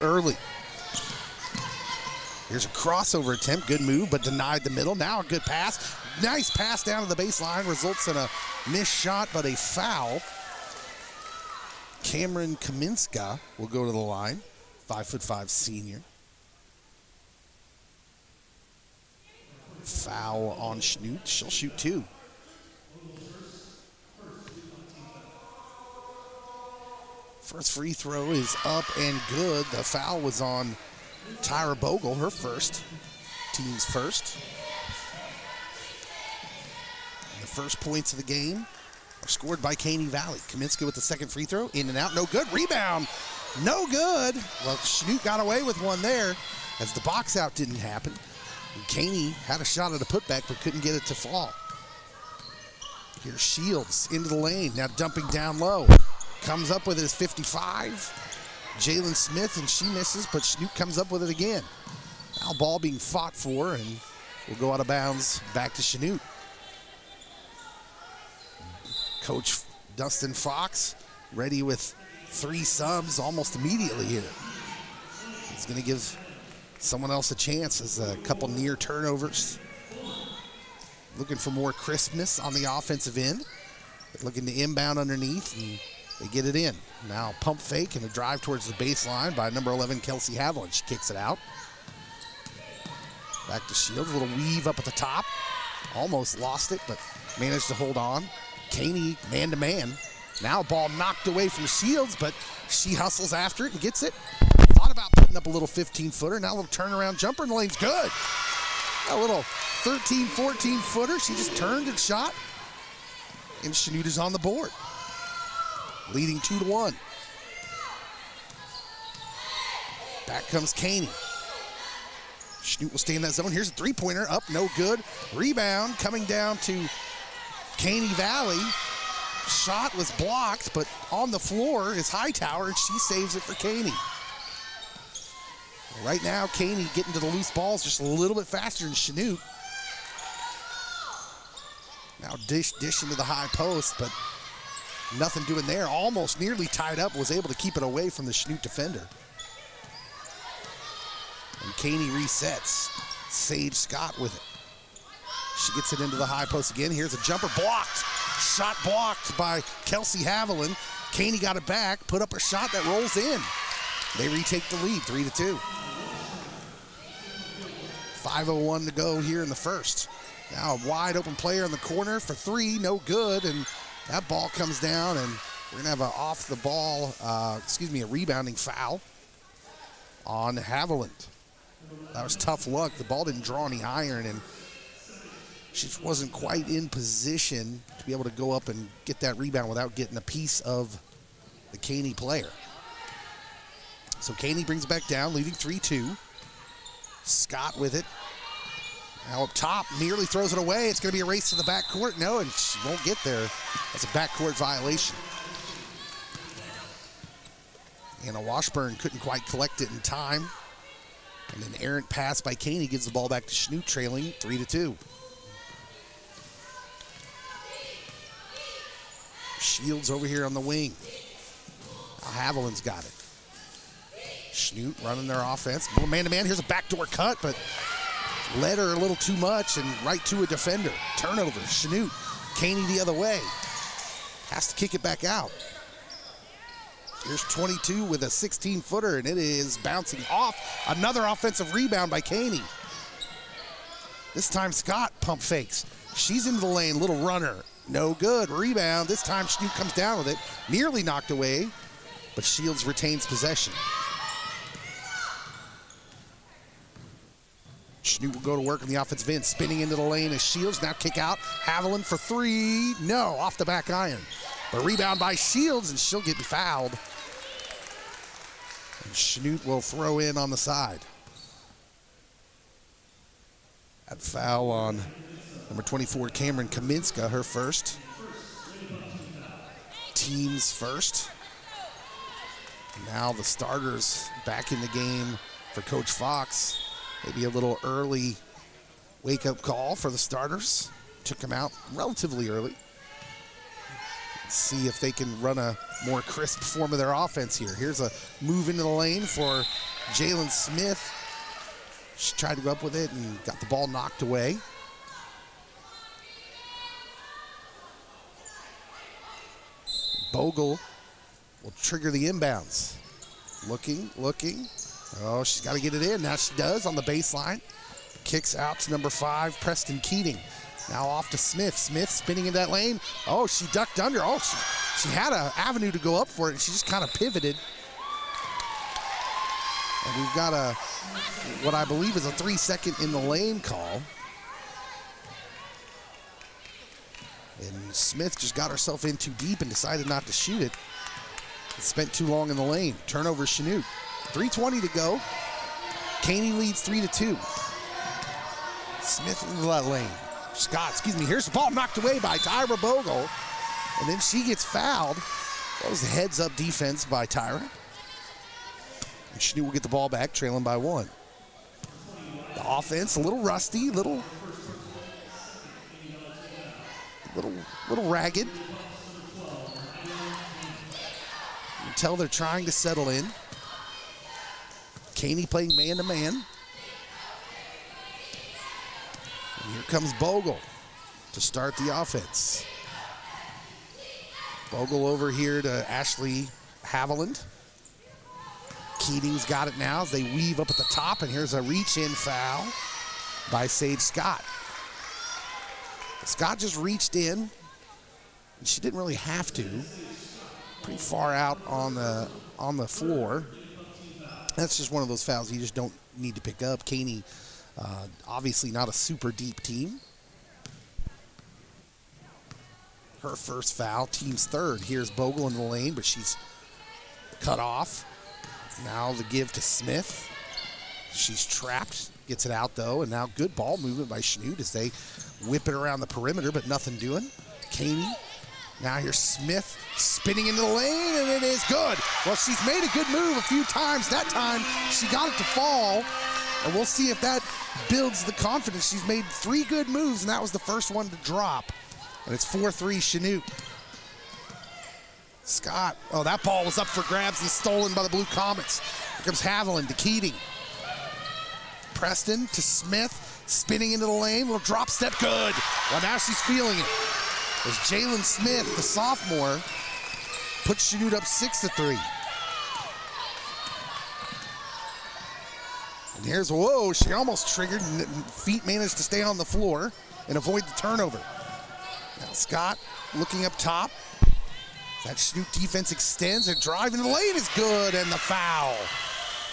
early. Here's a crossover attempt. Good move, but denied the middle. Now a good pass. Nice pass down to the baseline. Results in a missed shot, but a foul. Cameron Kaminska will go to the line. 5'5" senior. Foul on Chanute. She'll shoot 2. First free throw is up and good. The foul was on Tyra Bogle, her first. Team's first. The first points of the game are scored by Caney Valley. Kaminska with the second free throw. In and out. No good. Rebound. No good. Well, Chanute got away with one there as the box out didn't happen. And Caney had a shot at a putback but couldn't get it to fall. Here's Shields into the lane. Now dumping down low. Comes up with his 55. Jalen Smith, and she misses, but Chanute comes up with it again. Now ball being fought for, and will go out of bounds back to Chanute. Coach Dustin Fox ready with 3 subs almost immediately here. He's going to give someone else a chance as a couple near turnovers. Looking for more crispness on the offensive end. Looking to inbound underneath, and they get it in. Now pump fake and a drive towards the baseline by number 11, Kelsey Haviland. She kicks it out. Back to Shields, a little weave up at the top. Almost lost it, but managed to hold on. Caney man-to-man. Now ball knocked away from Shields, but she hustles after it and gets it. Thought about putting up a little 15-footer. Now a little turnaround jumper in the lane's good. A little 13, 14-footer. She just turned and shot. And Chanute is on the board, leading 2-1. Back comes Caney. Chanute will stay in that zone. Here's a three-pointer, up, no good. Rebound coming down to Caney Valley. Shot was blocked, but on the floor is Hightower, and she saves it for Caney. Right now, Caney getting to the loose balls just a little bit faster than Chanute. Now dish into the high post, but nothing doing there. Almost nearly tied up, was able to keep it away from the Chanute defender. And Caney resets. Sage Scott with it. She gets it into the high post again. Here's a jumper blocked. Shot blocked by Kelsey Haviland. Caney got it back, put up a shot that rolls in. They retake the lead, 3-2. 5:01 to go here in the first. Now a wide open player in the corner for 3, no good, and that ball comes down, and we're gonna have a off the ball, a rebounding foul on Haviland. That was tough luck. The ball didn't draw any iron, and she just wasn't quite in position to be able to go up and get that rebound without getting a piece of the Caney player. So Caney brings it back down, leading 3-2. Scott with it. Now up top, nearly throws it away. It's going to be a race to the backcourt. No, and she won't get there. That's a backcourt violation. Anna Washburn couldn't quite collect it in time. And an errant pass by Caney gives the ball back to Chanute, trailing 3-2. Shields over here on the wing. Now Haviland's got it. Chanute running their offense. Man-to-man, here's a backdoor cut, but led her a little too much and right to a defender. Turnover, Chanute. Caney the other way. Has to kick it back out. Here's 22 with a 16-footer, and it is bouncing off. Another offensive rebound by Caney. This time Scott pump fakes. She's into the lane, little runner. No good, rebound. This time Chanute comes down with it. Nearly knocked away, but Shields retains possession. Chanute will go to work in the offensive end, spinning into the lane as Shields. Now kick out. Haviland for 3. No, off the back iron. But rebound by Shields, and she'll get fouled. And Chanute will throw in on the side. That foul on number 24, Cameron Kaminska, her first. Team's first. Now the starters back in the game for Coach Fox. Maybe a little early wake-up call for the starters. Took them out relatively early. See if they can run a more crisp form of their offense here. Here's a move into the lane for Jalen Smith. She tried to go up with it and got the ball knocked away. Bogle will trigger the inbounds. Looking. Oh, she's got to get it in. Now she does on the baseline. Kicks out to number 5, Preston Keating. Now off to Smith. Smith spinning in that lane. Oh, she ducked under. Oh, she had an avenue to go up for it, and she just kind of pivoted. And we've got what I believe is a 3-second in the lane call. And Smith just got herself in too deep and decided not to shoot it. Spent too long in the lane. Turnover, Chanute. 3:20 to go. Caney leads 3-2. Smith into that lane. Here's the ball knocked away by Tyra Bogle. And then she gets fouled. That was a heads-up defense by Tyra. And Chanute will get the ball back, trailing by 1. The offense, a little rusty, little ragged. You can tell they're trying to settle in. Caney playing man-to-man. And here comes Bogle to start the offense. Bogle over here to Ashley Haviland. Keating's got it now as they weave up at the top, and here's a reach-in foul by Sage Scott. Scott just reached in, and she didn't really have to. Pretty far out on the floor. That's just one of those fouls you just don't need to pick up. Caney, obviously not a super deep team. Her first foul, team's third. Here's Bogle in the lane, but she's cut off. Now the give to Smith. She's trapped, gets it out though, and now good ball movement by Chanute as they whip it around the perimeter, but nothing doing. Caney. Now here's Smith spinning into the lane, and it is good. Well, she's made a good move a few times. That time, she got it to fall, and we'll see if that builds the confidence. She's made 3 good moves, and that was the first one to drop. And it's 4-3 Chanute. Scott, oh, that ball was up for grabs and stolen by the Blue Comets. Here comes Haviland to Keating. Preston to Smith, spinning into the lane, little drop step, good. Well, now she's feeling it. As Jalen Smith, the sophomore, puts Chanute up 6-3. And here's, whoa, she almost triggered, and feet managed to stay on the floor and avoid the turnover. Now Scott looking up top. That Chanute defense extends, and drive into the lane is good, and the foul.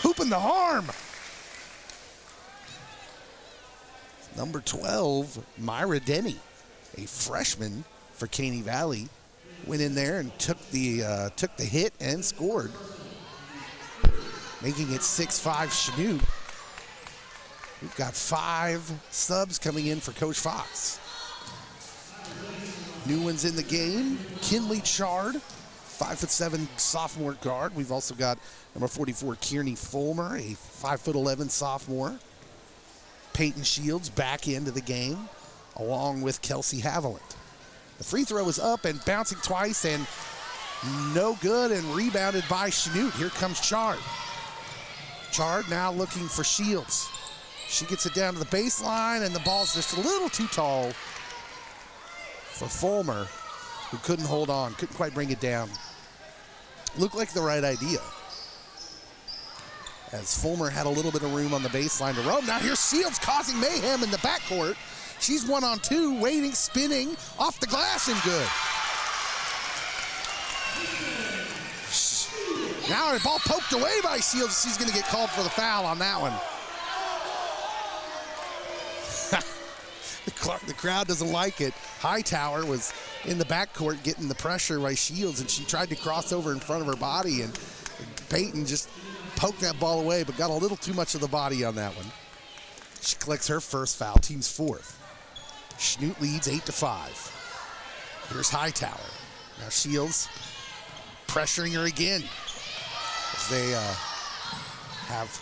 Hooping the harm. Number 12, Myra Denny, a freshman for Caney Valley, went in there and took the hit and scored, making it 6-5 Chanute. We've got 5 subs coming in for Coach Fox. New ones in the game, Kinley Chard, 5'7" sophomore guard. We've also got number 44, Kearney Fulmer, a 5'11" sophomore. Peyton Shields back into the game, along with Kelsey Haviland. The free throw is up and bouncing twice, and no good, and rebounded by Chanute. Here comes Chard. Chard now looking for Shields. She gets it down to the baseline, and the ball's just a little too tall for Fulmer, who couldn't hold on, couldn't quite bring it down. Looked like the right idea, as Fulmer had a little bit of room on the baseline to roam. Now here's Shields causing mayhem in the backcourt. She's 1-on-2, waiting, spinning, off the glass, and good. Now the ball poked away by Shields. She's going to get called for the foul on that one. The crowd doesn't like it. Hightower was in the backcourt getting the pressure by Shields, and she tried to cross over in front of her body, and Peyton just poked that ball away, but got a little too much of the body on that one. She collects her first foul, team's 4th. Chanute leads 8-5. Here's Hightower. Now Shields pressuring her again, as they have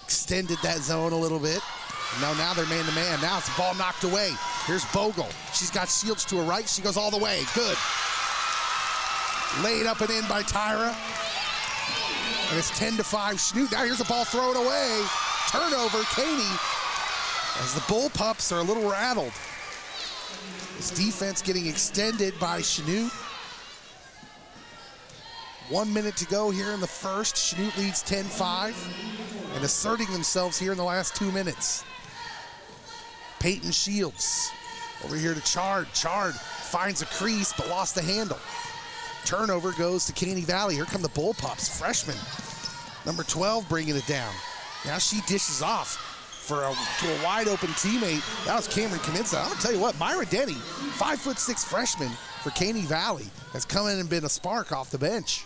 extended that zone a little bit. Now they're man-to-man. Now it's the ball knocked away. Here's Bogle. She's got Shields to her right. She goes all the way. Good. Laid up and in by Tyra. And it's 10-5 Chanute. Now here's the ball thrown away. Turnover, Caney, as the Bull Pups are a little rattled. This defense getting extended by Chanute. 1 minute to go here in the first. Chanute leads 10-5 and asserting themselves here in the last 2 minutes. Peyton Shields over here to Chard. Chard finds a crease but lost the handle. Turnover goes to Caney Valley. Here come the Bull Pups. Freshman, number 12, bringing it down. Now she dishes off to a wide open teammate. That was Cameron Kamenza. I'm gonna tell you what, Myra Denny, 5'6" freshman for Caney Valley, has come in and been a spark off the bench.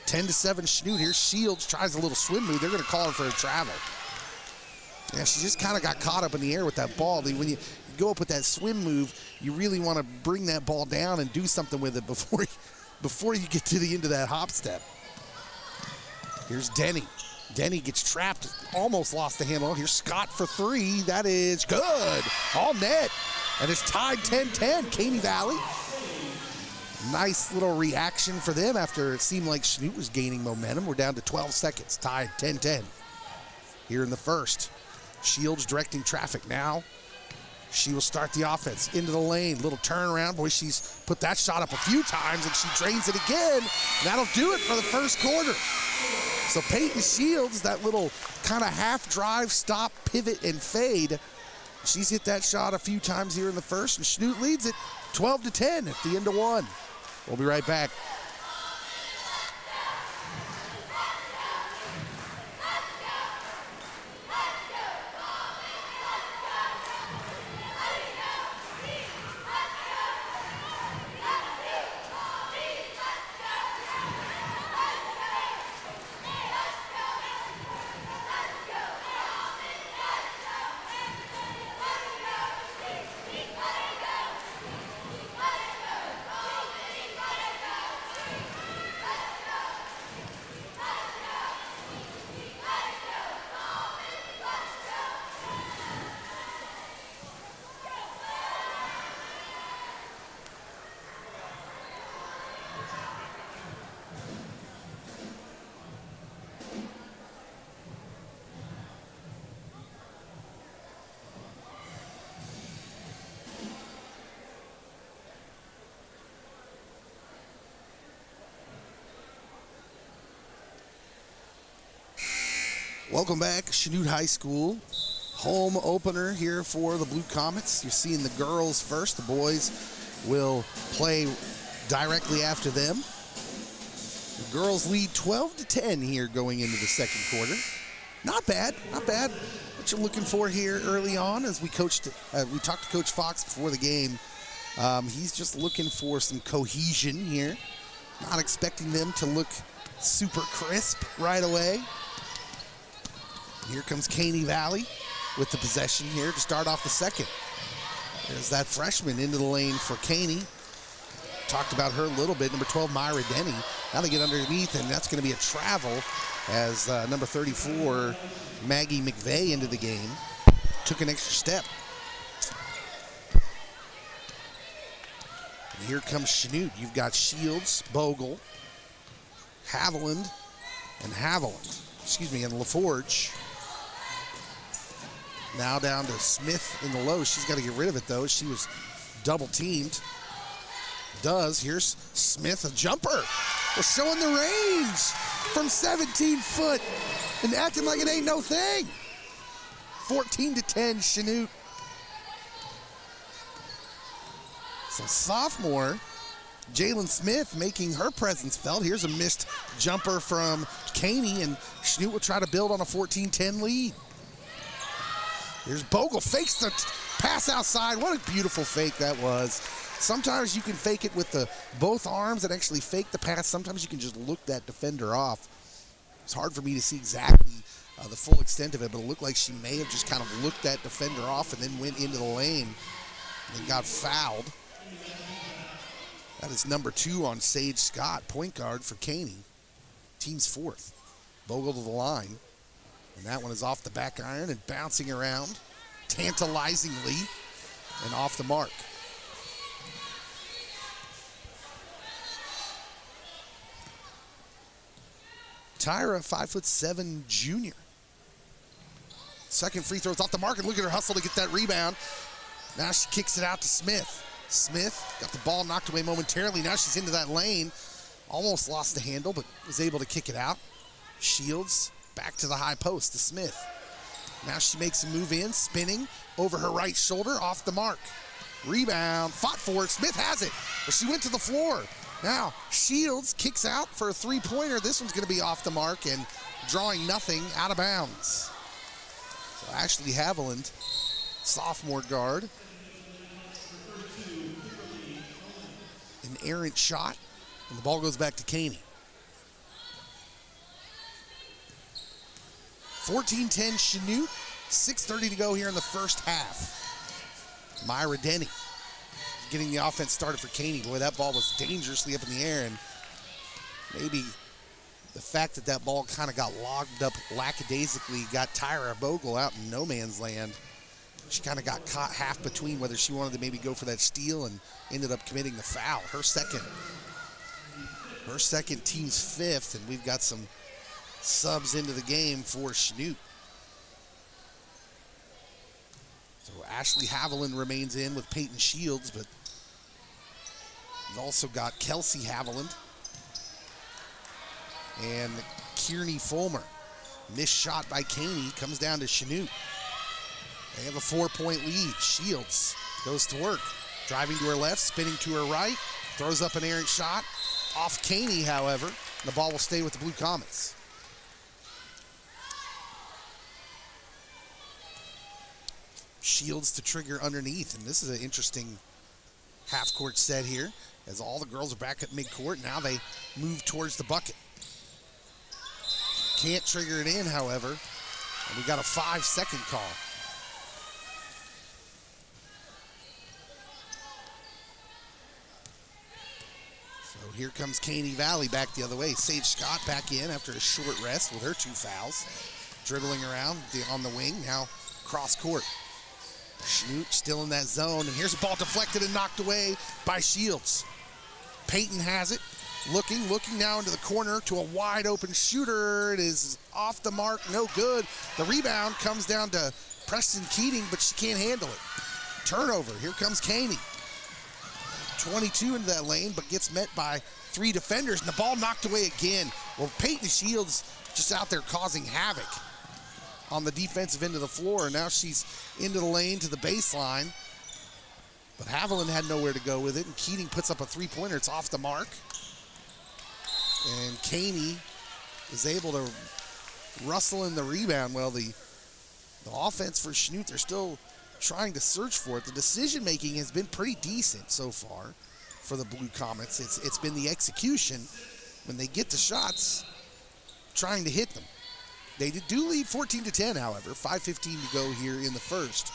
10-7 Chanute here. Shields tries a little swim move. They're gonna call her for a travel. Yeah, she just kind of got caught up in the air with that ball. When you go up with that swim move, you really want to bring that ball down and do something with it before you get to the end of that hop step. Here's Denny. Denny gets trapped, almost lost the handle. Here's Scott for three. That is good. All net. And it's tied 10-10, Caney Valley. Nice little reaction for them after it seemed like Chanute was gaining momentum. We're down to 12 seconds, tied 10-10 here in the first. Shields directing traffic now. She will start the offense into the lane. Little turnaround. Boy, she's put that shot up a few times, and she drains it again. That'll do it for the first quarter. So Peyton Shields, that little kind of half drive, stop, pivot, and fade. She's hit that shot a few times here in the first, and Chanute leads it 12-10 at the end of one. We'll be right back. Welcome back, Chanute High School. Home opener here for the Blue Comets. You're seeing the girls first. The boys will play directly after them. The girls lead 12-10 here going into the second quarter. Not bad, not bad. What you're looking for here early on, as we talked to Coach Fox before the game. He's just looking for some cohesion here. Not expecting them to look super crisp right away. Here comes Caney Valley with the possession here to start off the second. There's that freshman into the lane for Caney. Talked about her a little bit. Number 12, Myra Denny. Now they get underneath, and that's going to be a travel as number 34, Maggie McVeigh, into the game. Took an extra step. And here comes Chanute. You've got Shields, Bogle, Haviland, and LaForge. Now down to Smith in the low. She's got to get rid of it, though. She was double teamed. Here's Smith, a jumper. We're showing the range from 17 foot and acting like it ain't no thing. 14-10, Chanute. So sophomore Jalen Smith making her presence felt. Here's a missed jumper from Caney, and Chanute will try to build on a 14-10 lead. Here's Bogle, fakes the pass outside. What a beautiful fake that was. Sometimes you can fake it with both arms and actually fake the pass. Sometimes you can just look that defender off. It's hard for me to see exactly the full extent of it, but it looked like she may have just kind of looked that defender off and then went into the lane and got fouled. That is number 2 on Sage Scott, point guard for Caney. Team's 4th. Bogle to the line. And that one is off the back iron and bouncing around tantalizingly and off the mark. Tyra, 5'7" junior. Second free throw's off the mark, and look at her hustle to get that rebound. Now she kicks it out to Smith. Smith got the ball knocked away momentarily. Now she's into that lane. Almost lost the handle, but was able to kick it out. Shields back to the high post to Smith. Now she makes a move in, spinning over her right shoulder, off the mark. Rebound, fought for it. Smith has it, but she went to the floor. Now Shields kicks out for a three-pointer. This one's going to be off the mark and drawing nothing, out of bounds. So Ashley Haviland, sophomore guard. An errant shot, and the ball goes back to Caney. 14-10 Chanute, 6:30 to go here in the first half. Myra Denny getting the offense started for Caney. Boy, that ball was dangerously up in the air, and maybe the fact that that ball kind of got logged up lackadaisically got Tyra Bogle out in no man's land. She kind of got caught half between whether she wanted to maybe go for that steal and ended up committing the foul. Her second, team's fifth, and we've got some subs into the game for Chanute. So Ashley Haviland remains in with Peyton Shields, but we've also got Kelsey Haviland and Kearney Fulmer. Missed shot by Caney, comes down to Chanute. They have a 4-point lead. Shields goes to work. Driving to her left, spinning to her right. Throws up an errant shot. Off Caney, however. The ball will stay with the Blue Comets. Shields to trigger underneath. And this is an interesting half-court set here, as all the girls are back at midcourt. Now they move towards the bucket. Can't trigger it in, however. And we got a 5-second call. So here comes Caney Valley back the other way. Sage Scott back in after a short rest with her 2 fouls. Dribbling around on the wing, now cross court. Chanute still in that zone, and here's a ball deflected and knocked away by Shields. Peyton has it. Looking now into the corner to a wide open shooter. It is off the mark, no good. The rebound comes down to Preston Keating, but she can't handle it. Turnover, here comes Caney. 22 into that lane, but gets met by 3 defenders, and the ball knocked away again. Well, Peyton Shields just out there causing havoc on the defensive end of the floor. Now she's into the lane to the baseline, but Haviland had nowhere to go with it, and Keating puts up a 3-pointer. It's off the mark. And Caney is able to rustle in the rebound. Well, the offense for Chanute, they're still trying to search for it. The decision-making has been pretty decent so far for the Blue Comets. It's been the execution when they get the shots, trying to hit them. They do lead 14-10, however. 5:15 to go here in the first.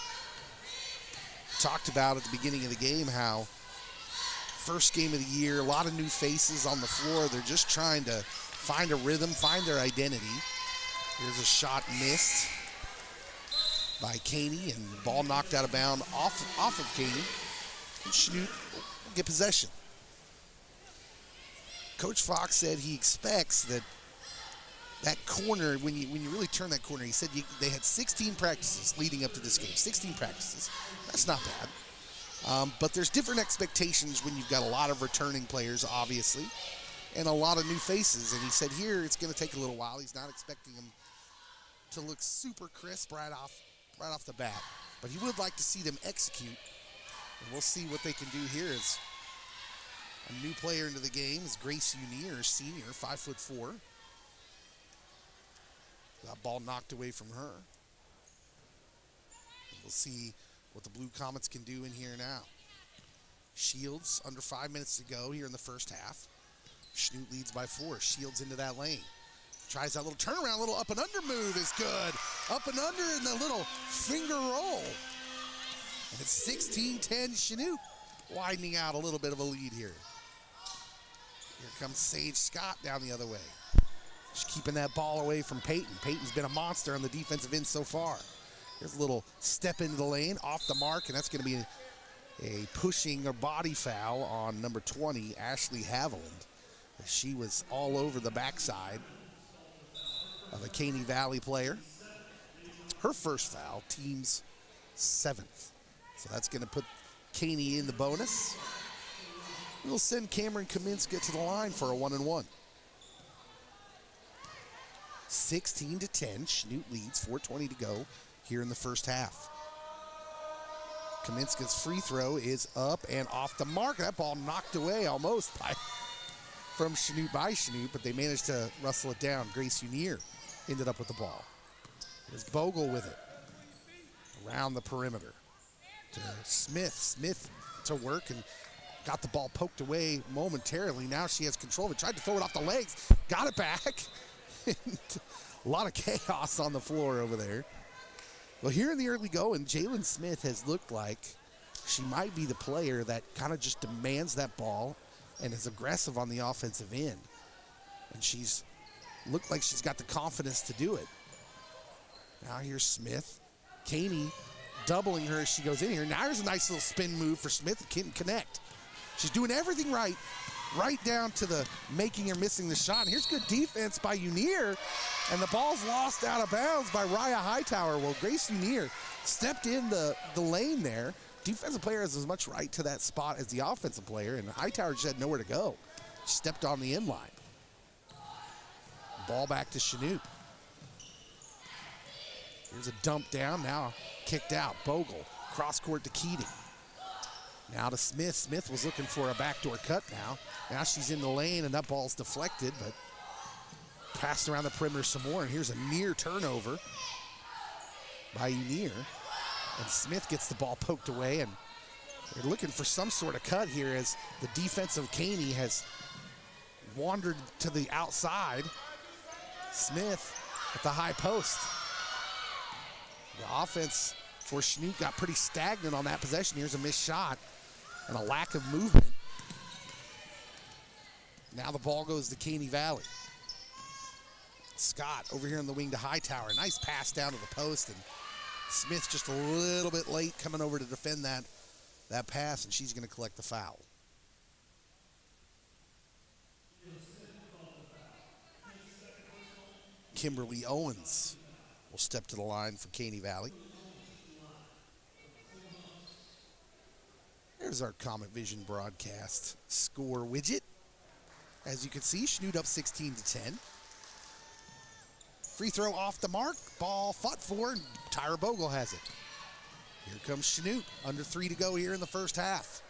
Talked about at the beginning of the game how first game of the year, a lot of new faces on the floor. They're just trying to find a rhythm, find their identity. Here's a shot missed by Caney, and the ball knocked out of bounds off of Caney. And Chanute will get possession. Coach Fox said he expects that corner, when you really turn that corner, he said they had 16 practices leading up to this game. 16 practices. That's not bad. But there's different expectations when you've got a lot of returning players, obviously, and a lot of new faces. And he said here it's going to take a little while. He's not expecting them to look super crisp right off the bat. But he would like to see them execute. And we'll see what they can do here. As a new player into the game is Grace Unier, senior, 5'4". That ball knocked away from her. And we'll see what the Blue Comets can do in here now. Shields, under 5 minutes to go here in the first half. Chanute leads by 4. Shields into that lane. Tries that little turnaround, little up and under move is good. Up and under, and the little finger roll. And it's 16-10 Chanute, widening out a little bit of a lead here. Here comes Sage Scott down the other way. Just keeping that ball away from Peyton. Peyton's been a monster on the defensive end so far. Here's a little step into the lane, off the mark, and that's going to be a pushing or body foul on number 20, Ashley Haviland. She was all over the backside of a Caney Valley player. Her first foul, team's 7th. So that's going to put Caney in the bonus. We'll send Cameron Kaminska to the line for a 1-and-1. 16-10, Chanute leads, 4:20 to go here in the first half. Kaminska's free throw is up and off the mark. That ball knocked away almost from Chanute, but they managed to wrestle it down. Grace Unier ended up with the ball. There's Bogle with it. Around the perimeter to Smith. Smith to work and got the ball poked away momentarily. Now she has control of it. Tried to throw it off the legs. Got it back. A lot of chaos on the floor over there. Well, here in the early going, Jalen Smith has looked like she might be the player that kind of just demands that ball and is aggressive on the offensive end. And she's looked like she's got the confidence to do it. Now here's Smith. Caney doubling her as she goes in here. Now here's a nice little spin move for Smith that can't connect. She's doing everything right down to the making or missing the shot. And here's good defense by Unier, and the ball's lost out of bounds by Raya Hightower. Well, Grace Unier stepped in the lane there. Defensive player has as much right to that spot as the offensive player, and Hightower just had nowhere to go. Stepped on the inline. Ball back to Chanute. Here's a dump down, now kicked out. Bogle, cross court to Keating. Now to Smith. Smith was looking for a backdoor cut now. Now she's in the lane and that ball's deflected, but passed around the perimeter some more. And here's a near turnover by Unier. And Smith gets the ball poked away, and they're looking for some sort of cut here as the defense of Caney has wandered to the outside. Smith at the high post. The offense for Chanute got pretty stagnant on that possession. Here's a missed shot and a lack of movement. Now the ball goes to Caney Valley. Scott over here in the wing to Hightower. Nice pass down to the post, and Smith just a little bit late coming over to defend that pass, and she's going to collect the foul. Kimberly Owens will step to the line for Caney Valley. There's our Comet Vision broadcast score widget. As you can see, Chanute up 16-10. Free throw off the mark. Ball fought for, and Tyra Bogle has it. Here comes Chanute. Under 3 to go here in the first half.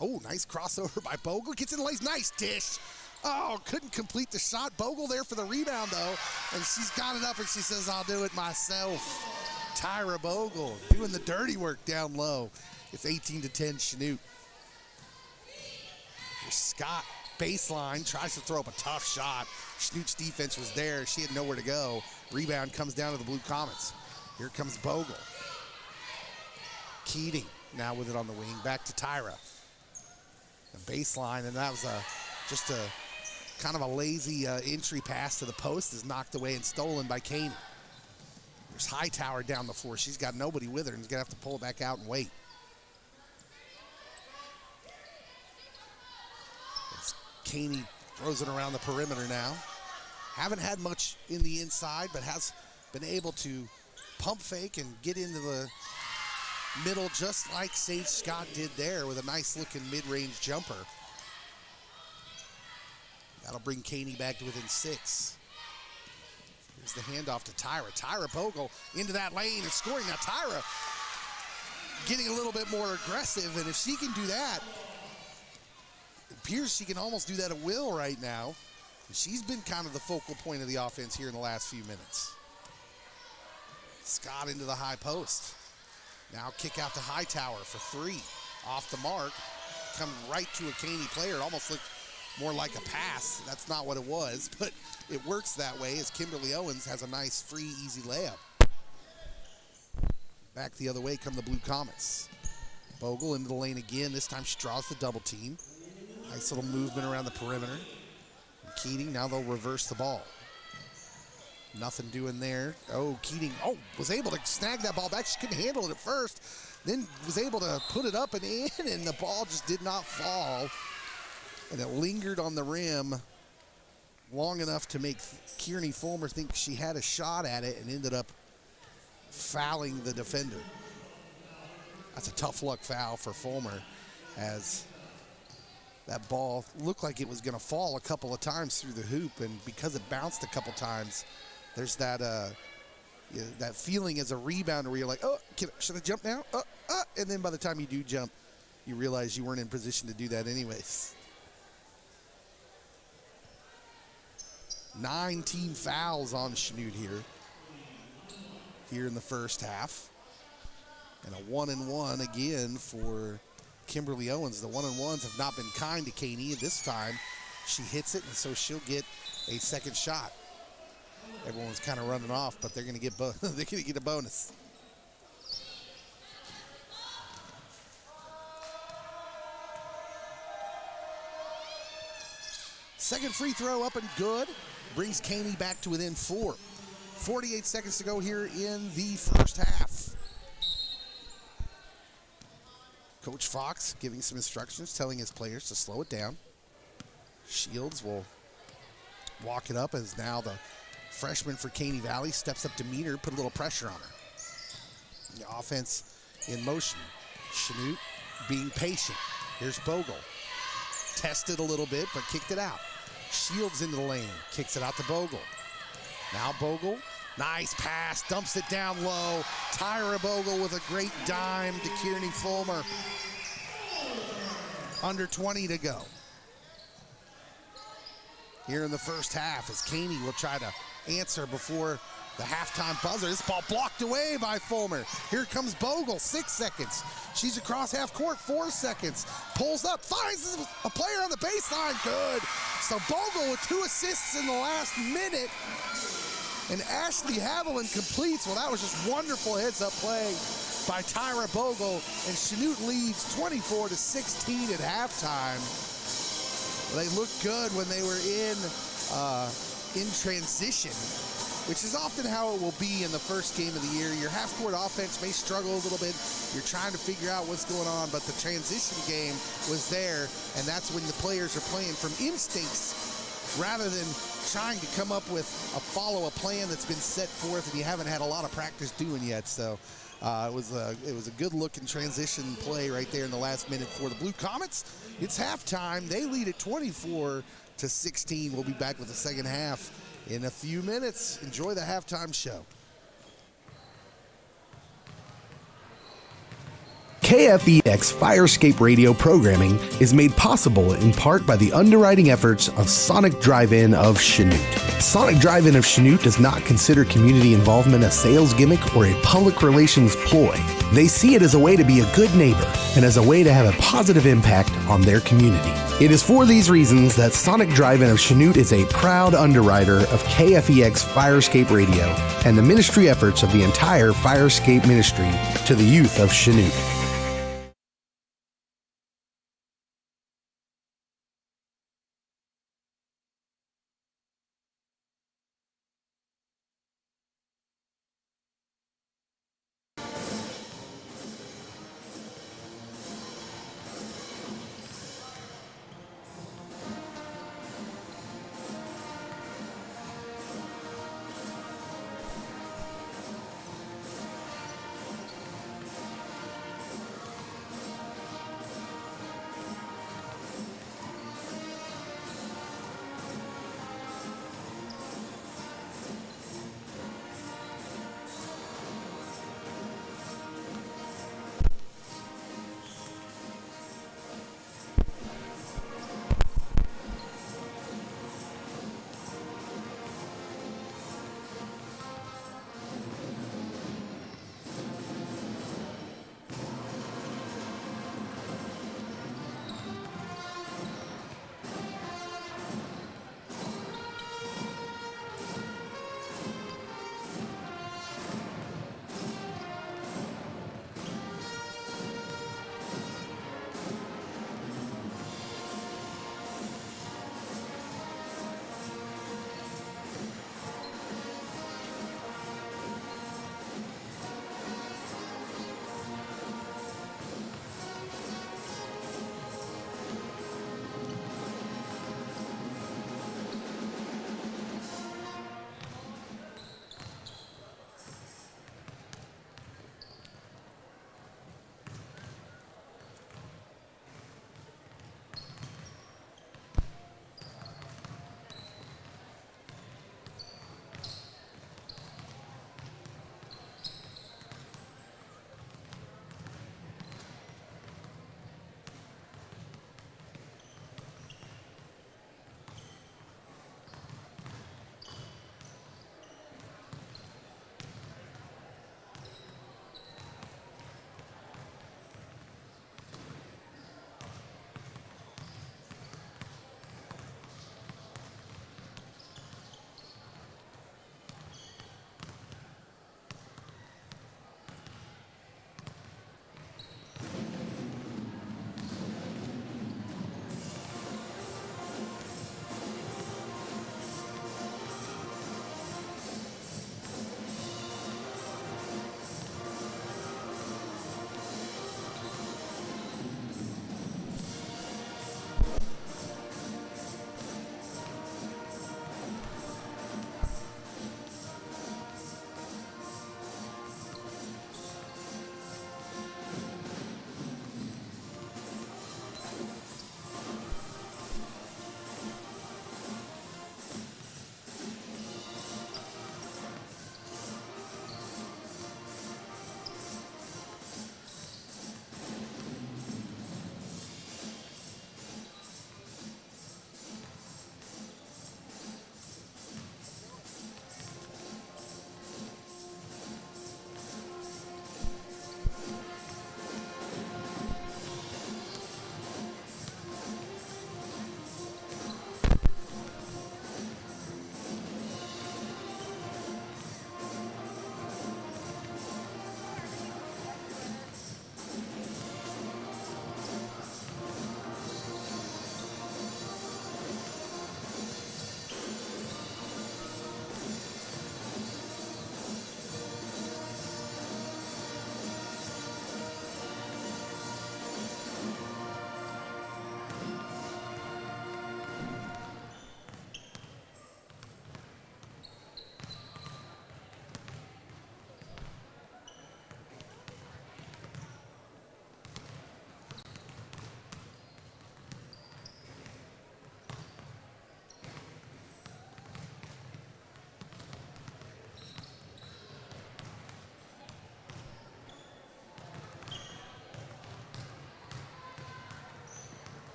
Oh, nice crossover by Bogle. Gets in the lace. Nice dish. Oh, couldn't complete the shot. Bogle there for the rebound, though. And she's got it up, and she says, I'll do it myself. Tyra Bogle doing the dirty work down low. It's 18-10 Chanute. Here's Scott, baseline, tries to throw up a tough shot. Chanute's defense was there. She had nowhere to go. Rebound comes down to the Blue Comets. Here comes Bogle. Keating now with it on the wing. Back to Tyra. The baseline, and that was just a kind of a lazy entry pass to the post is knocked away and stolen by Caney. There's Hightower down the floor. She's got nobody with her and is going to have to pull it back out and wait. Caney throws it around the perimeter now. Haven't had much in the inside, but has been able to pump fake and get into the middle just like Sage Scott did there with a nice looking mid-range jumper. That'll bring Caney back to within 6. Here's the handoff to Tyra. Tyra Bogle into that lane and scoring. Now Tyra getting a little bit more aggressive, and if she can do that, it appears she can almost do that at will right now. She's been kind of the focal point of the offense here in the last few minutes. Scott into the high post. Now kick out to Hightower for 3. Off the mark. Come right to a Caney player. It almost looked more like a pass. That's not what it was, but it works that way as Kimberly Owens has a nice, free, easy layup. Back the other way come the Blue Comets. Bogle into the lane again. This time she draws the double team. Nice little movement around the perimeter. And Keating, now they'll reverse the ball. Nothing doing there. Oh, Keating, was able to snag that ball back. She couldn't handle it at first. Then was able to put it up and in, and the ball just did not fall. And it lingered on the rim long enough to make Caney Fulmer think she had a shot at it and ended up fouling the defender. That's a tough luck foul for Fulmer, as that ball looked like it was going to fall a couple of times through the hoop, and because it bounced a couple times, there's that that feeling as a rebounder where you're like, oh, should I jump now? And then by the time you do jump, you realize you weren't in position to do that anyways. 9 team fouls on Chanute here in the first half. And a 1-and-1 again for Kimberly Owens. The 1-and-1s have not been kind to Caney, and this time she hits it, and so she'll get a second shot. Everyone's kind of running off, but they're going to get they're going to get a bonus. Second free throw up and good. Brings Caney back to within 4. 48 seconds to go here in the first half. Coach Fox giving some instructions, telling his players to slow it down. Shields will walk it up as now the freshman for Caney Valley steps up to meet her, put a little pressure on her. The offense in motion. Chanute being patient. Here's Bogle. Tested a little bit, but kicked it out. Shields into the lane, kicks it out to Bogle. Now Bogle, nice pass, dumps it down low. Tyra Bogle with a great dime to Caney Fulmer. Under 20 to go. Here in the first half, as Caney will try to answer before the halftime buzzer. This ball blocked away by Fulmer. Here comes Bogle, 6 seconds. She's across half court, 4 seconds. Pulls up, finds a player on the baseline, good. So Bogle with 2 assists in the last minute. And Ashley Haviland completes. Well, that was just wonderful heads-up play by Tyra Bogle. And Chanute leads 24-16 at halftime. They looked good when they were in transition, which is often how it will be in the first game of the year. Your half-court offense may struggle a little bit. You're trying to figure out what's going on, but the transition game was there, and that's when the players are playing from instincts rather than trying to come up with a plan that's been set forth and you haven't had a lot of practice doing yet. So it was a good-looking transition play right there in the last minute for the Blue Comets. It's halftime. They lead at 24-16. We'll be back with the second half in a few minutes. Enjoy the halftime show. KFEX Firescape radio programming is made possible in part by the underwriting efforts of Sonic Drive-In of Chanute. Sonic Drive-In of Chanute does not consider community involvement a sales gimmick or a public relations ploy. They see it as a way to be a good neighbor and as a way to have a positive impact on their community. It is for these reasons that Sonic Drive-In of Chanute is a proud underwriter of KFEX Firescape Radio and the ministry efforts of the entire Firescape ministry to the youth of Chanute.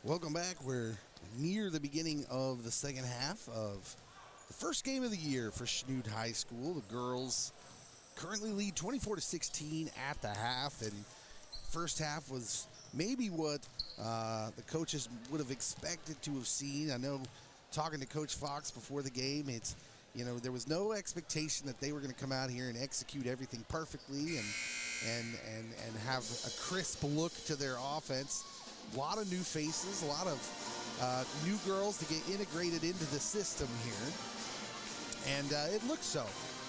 Welcome back. We're near the beginning of the second half of the first game of the year for Chanute High School. The girls currently lead 24-16 at the half, and first half was maybe what the coaches would have expected to have seen. I know talking to Coach Fox before the game, there was no expectation that they were going to come out here and execute everything perfectly and have a crisp look to their offense. A lot of new faces, a lot of new girls to get integrated into the system here, and it looks so.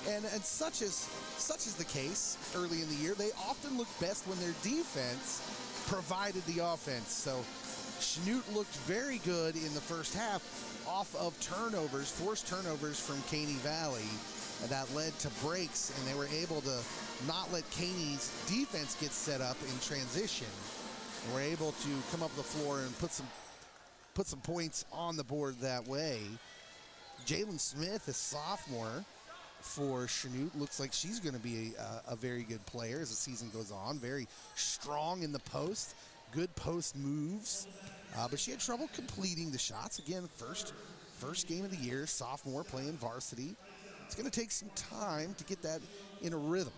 And such is the case early in the year. They often look best when their defense provided the offense. So Chanute looked very good in the first half off of turnovers, forced turnovers from Caney Valley, and that led to breaks, and they were able to not let Caney's defense get set up in transition. And we're able to come up the floor and put some points on the board that way. Jalen Smith, a sophomore for Chanute, looks like she's going to be a very good player as the season goes on. Very strong in the post, good post moves, but she had trouble completing the shots. Again, first game of the year, sophomore playing varsity. It's going to take some time to get that in a rhythm.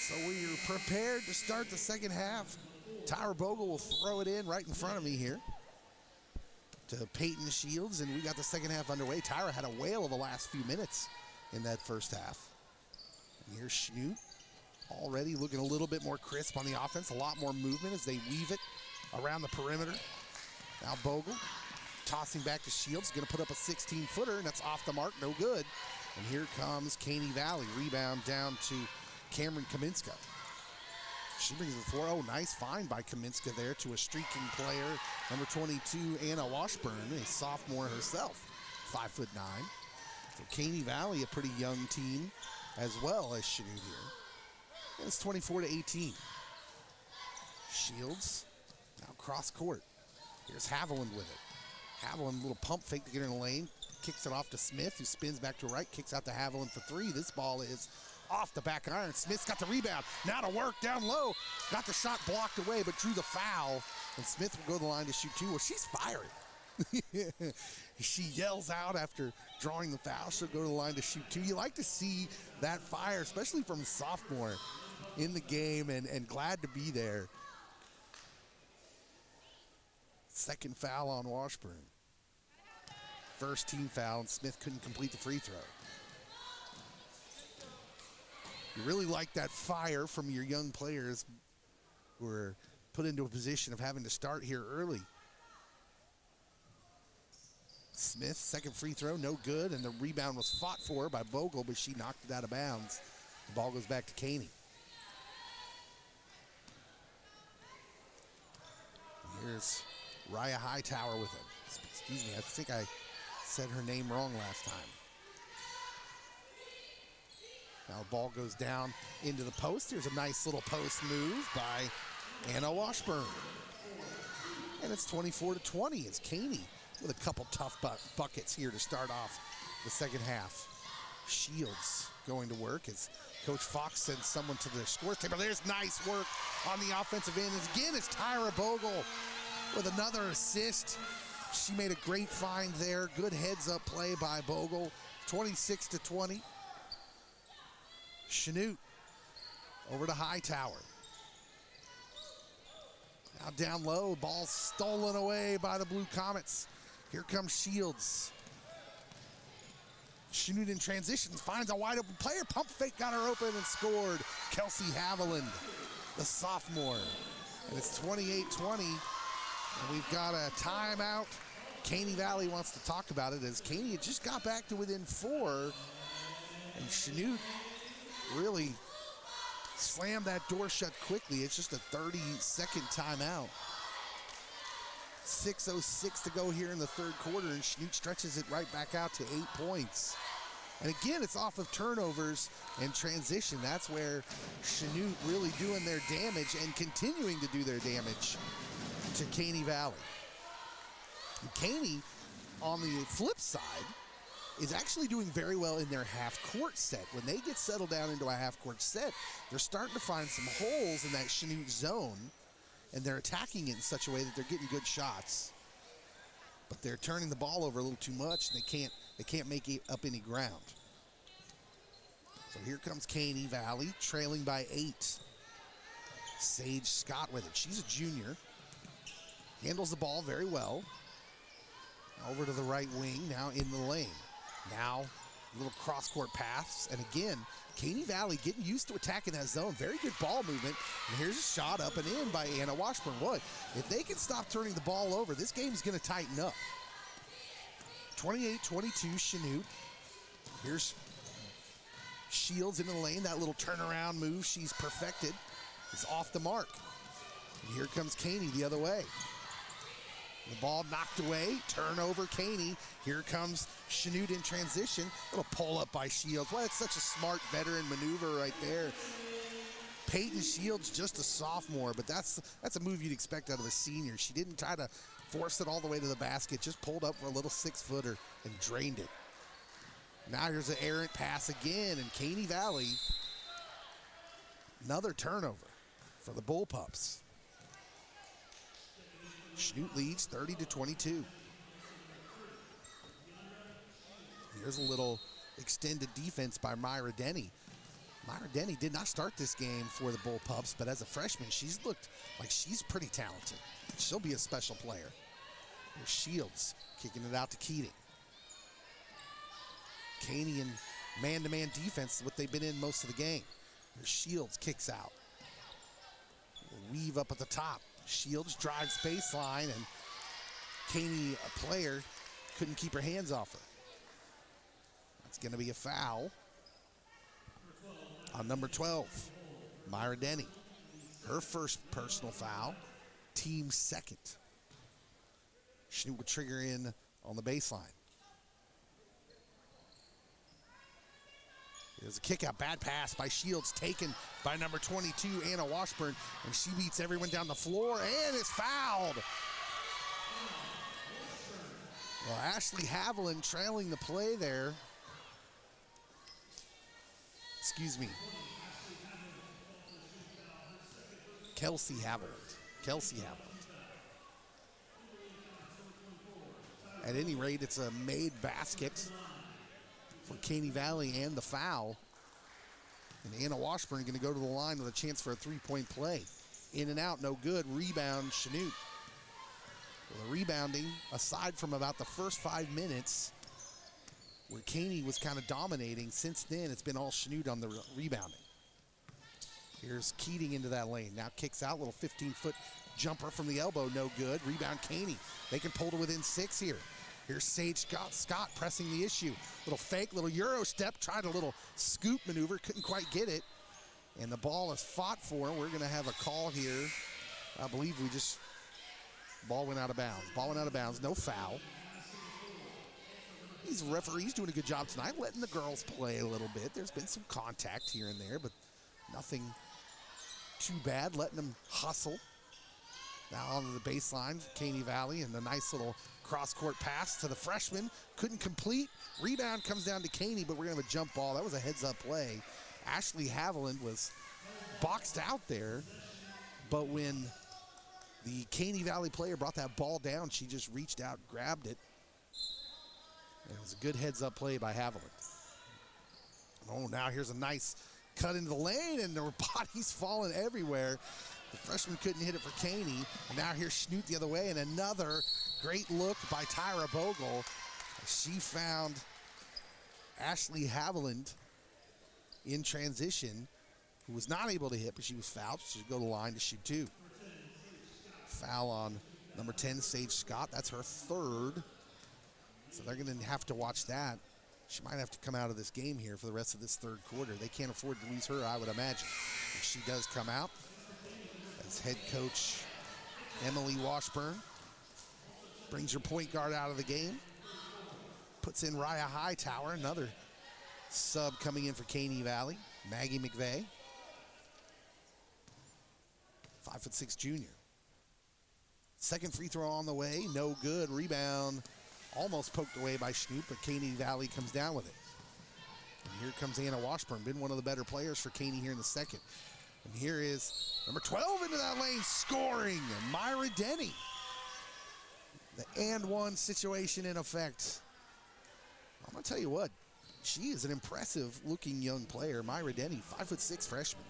So we're prepared to start the second half. Tyra Bogle will throw it in right in front of me here to Peyton Shields, and we got the second half underway. Tyra had a whale of the last few minutes in that first half. And here's Chanute already looking a little bit more crisp on the offense, a lot more movement as they weave it around the perimeter. Now Bogle tossing back to Shields, going to put up a 16-footer, and that's off the mark, no good. And here comes Caney Valley, rebound down to Cameron Kaminska. She brings the floor. Oh, nice find by Kaminska there to a streaking player, number 22, Anna Washburn, a sophomore herself, 5'9". So Caney Valley, a pretty young team, as well as Chanute here. And it's 24-18. Shields now cross court. Here's Haviland with it. Haviland, little pump fake to get in the lane. Kicks it off to Smith, who spins back to right, kicks out to Haviland for three. This ball is off the back iron. Smith's got the rebound. Now to work down low. Got the shot blocked away, but drew the foul. And Smith will go to the line to shoot two. Well, she's firing. She yells out after drawing the foul. She'll go to the line to shoot two. You like to see that fire, especially from a sophomore in the game, and glad to be there. Second foul on Washburn. First team foul, and Smith couldn't complete the free throw. You really like that fire from your young players who are put into a position of having to start here early. Smith, second free throw, no good, and the rebound was fought for by Bogle, but she knocked it out of bounds. The ball goes back to Caney. Here's Raya Hightower with it. Excuse me, I think I said her name wrong last time. Now the ball goes down into the post. Here's a nice little post move by Anna Washburn. And it's 24-20 as Caney with a couple tough buckets here to start off the second half. Shields going to work as Coach Fox sends someone to the scores table. There's nice work on the offensive end. And again, it's Tyra Bogle with another assist. She made a great find there. Good heads-up play by Bogle. 26-20. Chanute over to Hightower. Now down low, ball stolen away by the Blue Comets. Here comes Shields. Chanute in transition, finds a wide open player. Pump fake got her open and scored. Kelsey Haviland, the sophomore. And it's 28-20. And we've got a timeout. Caney Valley wants to talk about it as Caney had just got back to within 4. And Chanute really slammed that door shut quickly. It's just a 30-second timeout. 6:06 to go here in the third quarter, and Chanute stretches it right back out to 8 points. And again, it's off of turnovers and transition. That's where Chanute really doing their damage and continuing to do their damage to Caney Valley. And Caney, on the flip side, is actually doing very well in their half-court set. When they get settled down into a half-court set, they're starting to find some holes in that Chanute zone. and they're attacking it in such a way that they're getting good shots. But they're turning the ball over a little too much, and they can't make up any ground. So here comes Caney Valley, trailing by 8. Sage Scott with it. She's a junior. Handles the ball very well. Over to the right wing, now in the lane. Now, a little cross-court pass. And again, Caney Valley getting used to attacking that zone. Very good ball movement. And here's a shot up and in by Anna Washburn. Boy, if they can stop turning the ball over, this game's going to tighten up. 28-22, Chanute. Here's Shields into the lane. That little turnaround move she's perfected is off the mark. And here comes Caney the other way. The ball knocked away. Turnover, Caney. Here comes Chanute in transition. Little pull up by Shields. Well, it's such a smart veteran maneuver right there. Peyton Shields, just a sophomore, but that's a move you'd expect out of a senior. She didn't try to force it all the way to the basket, just pulled up for a little 6-footer and drained it. Now here's an errant pass again, and Caney Valley, another turnover for the Bullpups. Chanute leads 30-22. Here's a little extended defense by Myra Denny. Myra Denny did not start this game for the Bullpups, but as a freshman, she's looked like she's pretty talented. She'll be a special player. Here's Shields kicking it out to Keating. Caney in man-to-man defense is what they've been in most of the game. Here's Shields kicks out. Weave up at the top. Shields drives baseline, and Caney, a player, couldn't keep her hands off her. That's going to be a foul on number 12, Myra Denny. Her first personal foul, team second. Chanute would trigger in on the baseline. There's a kick out, bad pass by Shields, taken by number 22, Anna Washburn, and she beats everyone down the floor and is fouled. Well, Ashley Haviland trailing the play there. Excuse me. Kelsey Haviland. At any rate, it's a made basket for Caney Valley and the foul. And Anna Washburn going to go to the line with a chance for a three-point play. In and out, no good. Rebound, Chanute. Well, the rebounding, aside from about the first 5 minutes, where Caney was kind of dominating, since then it's been all Chanute on the rebounding. Here's Keating into that lane. Now kicks out, little 15-foot jumper from the elbow, no good. Rebound, Caney. They can pull to within 6 here. Here's Sage Scott pressing the issue. Little fake, little Euro step, tried a little scoop maneuver, couldn't quite get it. And the ball is fought for. We're going to have a call here. I believe ball went out of bounds. No foul. These referees doing a good job tonight, letting the girls play a little bit. There's been some contact here and there, but nothing too bad, letting them hustle. Now onto the baseline, Caney Valley, and the nice little cross-court pass to the freshman. Couldn't complete. Rebound comes down to Caney, but we're going to have a jump ball. That was a heads-up play. Ashley Haviland was boxed out there, but when the Caney Valley player brought that ball down, she just reached out, grabbed it. And it was a good heads-up play by Haviland. Oh, now here's a nice cut into the lane, and their bodies falling everywhere. The freshman couldn't hit it for Caney. And now here's Chanute the other way, and another great look by Tyra Bogle. She found Ashley Haviland in transition, who was not able to hit, but she was fouled. She should go to the line to shoot two. Foul on number 10, Sage Scott. That's her third. So they're going to have to watch that. She might have to come out of this game here for the rest of this third quarter. They can't afford to lose her, I would imagine. If she does come out, as head coach Emily Washburn brings her point guard out of the game, puts in Raya Hightower, another sub coming in for Caney Valley, Maggie McVeigh, 5'6" junior. Second free throw on the way, no good. Rebound almost poked away by Chanute, but Caney Valley comes down with it. And here comes Anna Washburn, been one of the better players for Caney here in the second. And here is number 12 into that lane, scoring, Myra Denny. The and one situation in effect. I'm going to tell you what, she is an impressive-looking young player. Myra Denny, 5'6" freshman.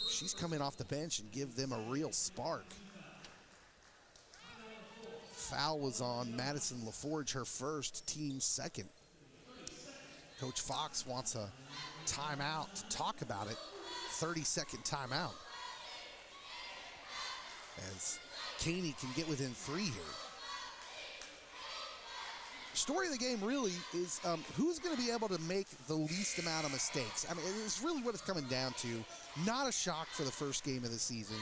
She's coming off the bench and give them a real spark. Foul was on Madison LaForge, her first, team second. Coach Fox wants a timeout to talk about it. 30-second timeout. As Caney can get within 3 here. Story of the game really is who's going to be able to make the least amount of mistakes. I mean, it's really what it's coming down to. Not a shock for the first game of the season.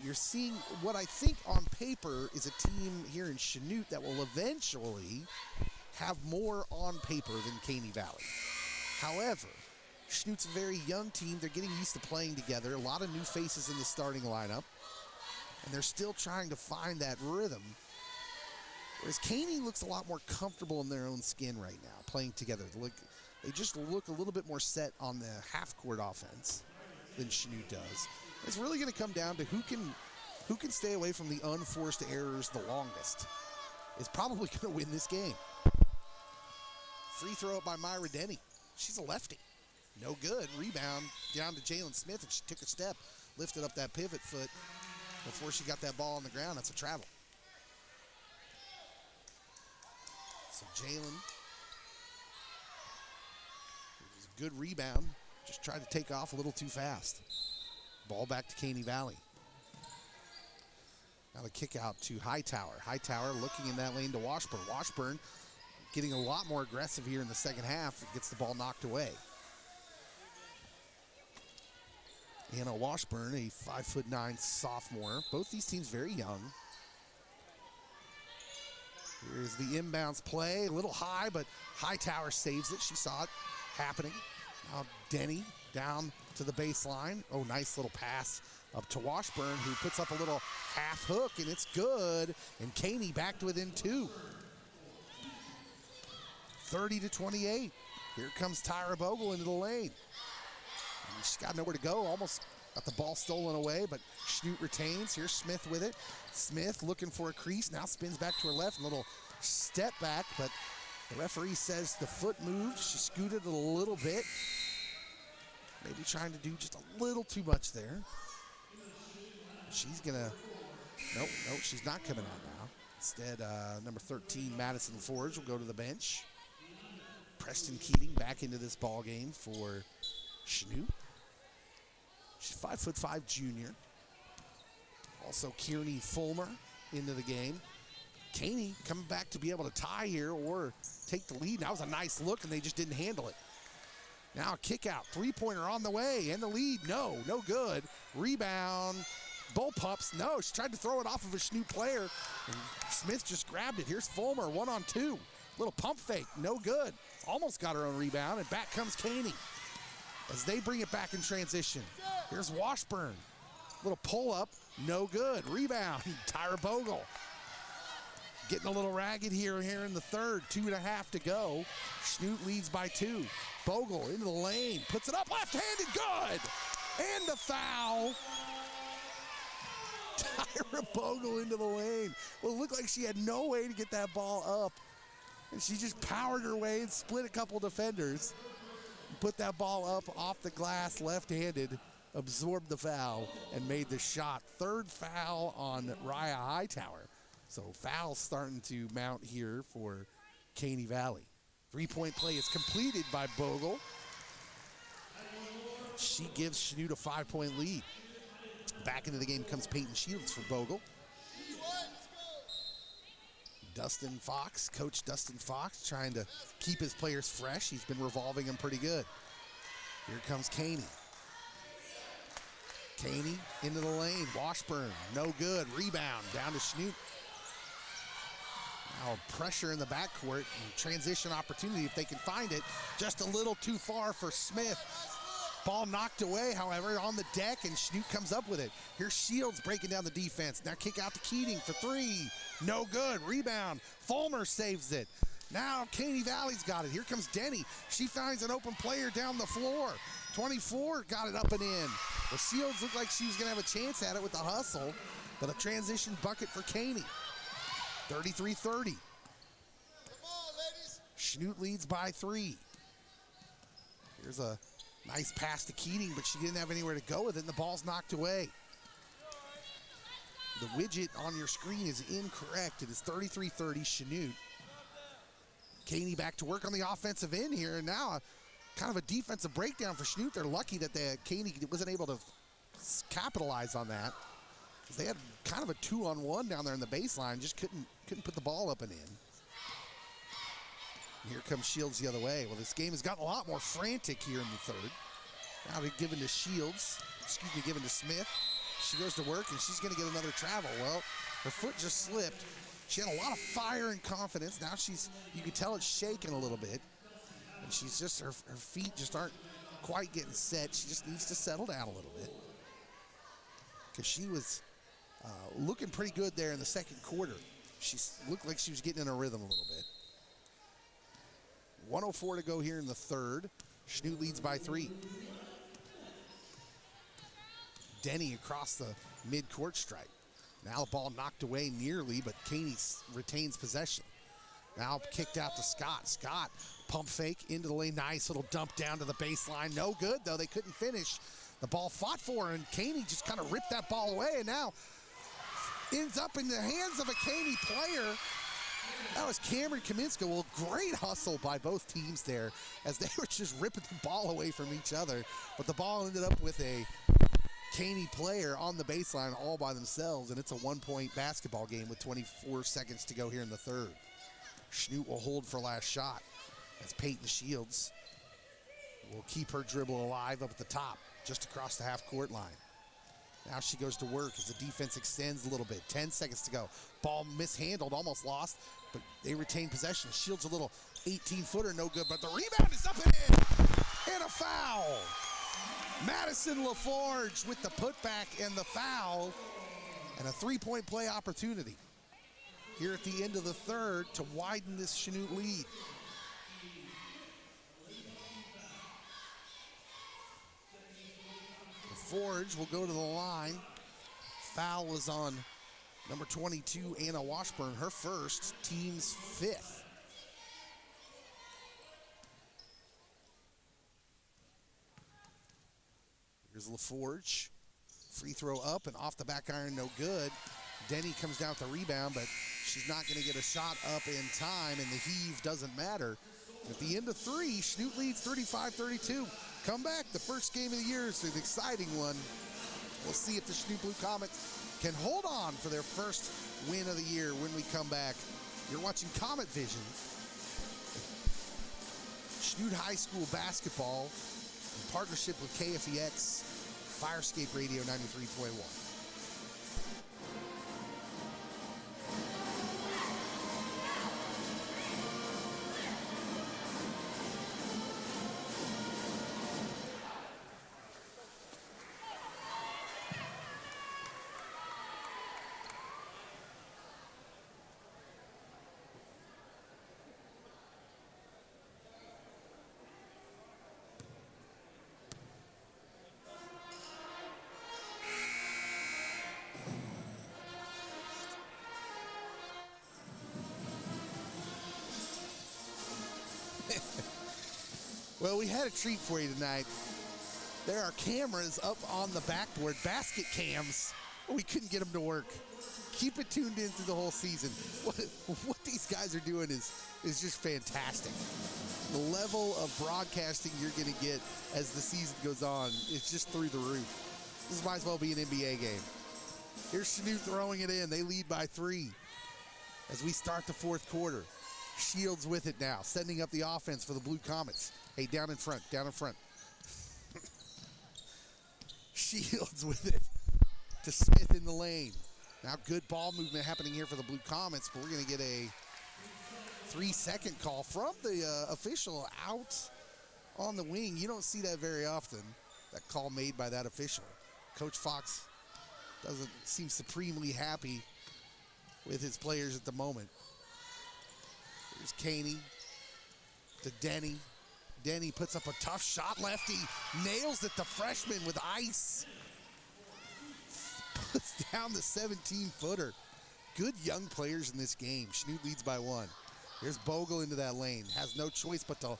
You're seeing what I think on paper is a team here in Chanute that will eventually have more on paper than Caney Valley. However, Chanute's a very young team. They're getting used to playing together. A lot of new faces in the starting lineup. And they're still trying to find that rhythm. Whereas Caney looks a lot more comfortable in their own skin right now, playing together. They just look a little bit more set on the half-court offense than Chanute does. It's really going to come down to who can stay away from the unforced errors the longest. Is probably going to win this game. Free throw up by Myra Denny. She's a lefty. No good. Rebound down to Jalen Smith, and she took a step, lifted up that pivot foot before she got that ball on the ground. That's a travel. So Jalen, it was a good rebound, just tried to take off a little too fast. Ball back to Caney Valley. Now the kick out to Hightower. Hightower looking in that lane to Washburn. Washburn getting a lot more aggressive here in the second half. Gets the ball knocked away. Anna Washburn, a 5'9" sophomore. Both these teams very young. Here's the inbounds play, a little high, but Hightower saves it. She saw it happening. Now Denny down to the baseline. Oh, nice little pass up to Washburn, who puts up a little half hook, and it's good. And Caney back to within 2. 30-28. Here comes Tyra Bogle into the lane. And she's got nowhere to go. Almost got the ball stolen away, but Chanute retains. Here's Smith with it. Smith looking for a crease. Now spins back to her left. A little step back, but the referee says the foot moved. She scooted a little bit. Maybe trying to do just a little too much there. She's going to... Nope, she's not coming out now. Instead, number 13, Madison LaForge, will go to the bench. Preston Keating back into this ball game for Chanute. She's 5'5" junior. Also Kearney Fulmer into the game. Caney coming back to be able to tie here or take the lead. That was a nice look, and they just didn't handle it. Now a kick out, three-pointer on the way, and the lead, no good. Rebound, bull pups, no, she tried to throw it off of a Chanute player, and Smith just grabbed it. Here's Fulmer, 1-on-2. Little pump fake, no good. Almost got her own rebound, and back comes Caney as they bring it back in transition. Here's Washburn. Little pull-up, no good. Rebound, Tyra Bogle. Getting a little ragged here in the third. 2.5 to go. Chanute leads by 2. Bogle into the lane, puts it up left-handed, good! And the foul. Tyra Bogle into the lane. Well, it looked like she had no way to get that ball up. And she just powered her way and split a couple defenders. Put that ball up off the glass left-handed, absorbed the foul, and made the shot. Third foul on Raya Hightower. So fouls starting to mount here for Caney Valley. Three-point play is completed by Bogle. She gives Chanute a 5-point lead. Back into the game comes Peyton Shields for Bogle. Coach Dustin Fox, trying to keep his players fresh. He's been revolving them pretty good. Here comes Caney. Caney into the lane. Washburn, no good. Rebound down to Chanute. Now pressure in the backcourt and transition opportunity if they can find it. Just a little too far for Smith. Ball knocked away, however, on the deck, and Chanute comes up with it. Here's Shields breaking down the defense. Now kick out to Keating for 3. No good. Rebound. Fulmer saves it. Now Caney Valley's got it. Here comes Denny. She finds an open player down the floor. 24 got it up and in. The Shields looked like she was going to have a chance at it with the hustle, but a transition bucket for Caney. 33-30. Chanute leads by 3. Here's a nice pass to Keating, but she didn't have anywhere to go with it, and the ball's knocked away. The widget on your screen is incorrect. It is 33-30 Chanute. Caney back to work on the offensive end here, and now kind of a defensive breakdown for Chanute. They're lucky that Caney wasn't able to capitalize on that, because they had kind of a 2-on-1 down there in the baseline, just couldn't put the ball up and in. And here comes Shields the other way. Well, this game has gotten a lot more frantic here in the third. Now they're given to given to Smith. She goes to work, and she's going to get another travel. Well, her foot just slipped. She had a lot of fire and confidence. Now you can tell it's shaking a little bit. And she's just, her feet just aren't quite getting set. She just needs to settle down a little bit, because she was looking pretty good there in the second quarter. She looked like she was getting in a rhythm a little bit. 1:04 to go here in the third. Chanute leads by 3. Denny across the mid-court stripe. Now the ball knocked away nearly, but Caney retains possession. Now kicked out to Scott. Scott, pump fake into the lane. Nice little dump down to the baseline. No good, though. They couldn't finish. The ball fought for her, and Caney just kind of ripped that ball away, and now ends up in the hands of a Caney player. That was Cameron Kaminska. Well, great hustle by both teams there, as they were just ripping the ball away from each other. But the ball ended up with a Caney player on the baseline all by themselves, and it's a 1-point basketball game with 24 seconds to go here in the third. Chanute will hold for last shot, as Peyton Shields will keep her dribble alive up at the top, just across the half-court line. Now she goes to work as the defense extends a little bit. 10 seconds to go. Ball mishandled, almost lost, but they retain possession. Shields a little 18-footer, no good, but the rebound is up and in. And a foul. Madison LaForge with the putback and the foul, and a 3-point play opportunity here at the end of the third to widen this Chanute lead. LaForge will go to the line. Foul is on number 22, Anna Washburn, her first, team's 5th. Here's LaForge. Free throw up and off the back iron, no good. Denny comes down with the rebound, but she's not going to get a shot up in time, and the heave doesn't matter. At the end of 3, Chanute leads 35-32. Come back, the first game of the year is an exciting one. We'll see if the Chanute Blue Comets can hold on for their first win of the year when we come back. You're watching Comet Vision. Chanute High School basketball in partnership with KFEX, Firescape Radio 93.1. Well, we had a treat for you tonight. There are cameras up on the backboard, basket cams. We couldn't get them to work. Keep it tuned in through the whole season. What these guys are doing is just fantastic. The level of broadcasting you're going to get as the season goes on is just through the roof. This might as well be an NBA game. Here's Chanute throwing it in. They lead by 3 as we start the fourth quarter. Shields with it now, sending up the offense for the Blue Comets. Hey, down in front. Shields with it to Smith in the lane. Now good ball movement happening here for the Blue Comets, but we're going to get a 3-second call from the official out on the wing. You don't see that very often, that call made by that official. Coach Fox doesn't seem supremely happy with his players at the moment. Here's Caney to Denny. Denny puts up a tough shot. Lefty nails it. The freshman with ice. Puts down the 17-footer. Good young players in this game. Chanute leads by 1. Here's Bogle into that lane. Has no choice but to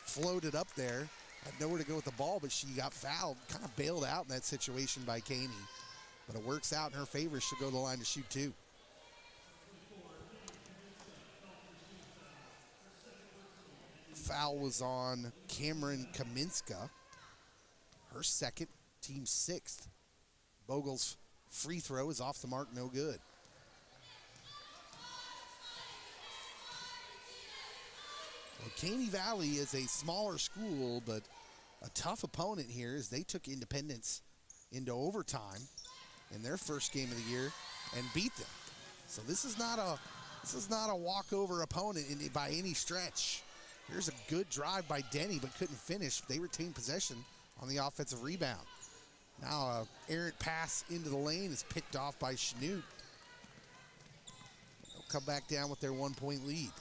float it up there. Had nowhere to go with the ball, but she got fouled. Kind of bailed out in that situation by Caney. But it works out in her favor. She'll go to the line to shoot 2. Foul was on Cameron Kaminska. Her second, team 6th. Bogle's free throw is off the mark, no good. Well, Caney Valley is a smaller school, but a tough opponent here as they took Independence into overtime in their first game of the year and beat them. So this is not a walkover opponent by any stretch. Here's a good drive by Denny, but couldn't finish. They retained possession on the offensive rebound. Now an errant pass into the lane is picked off by Chanute. They'll come back down with their 1-point lead.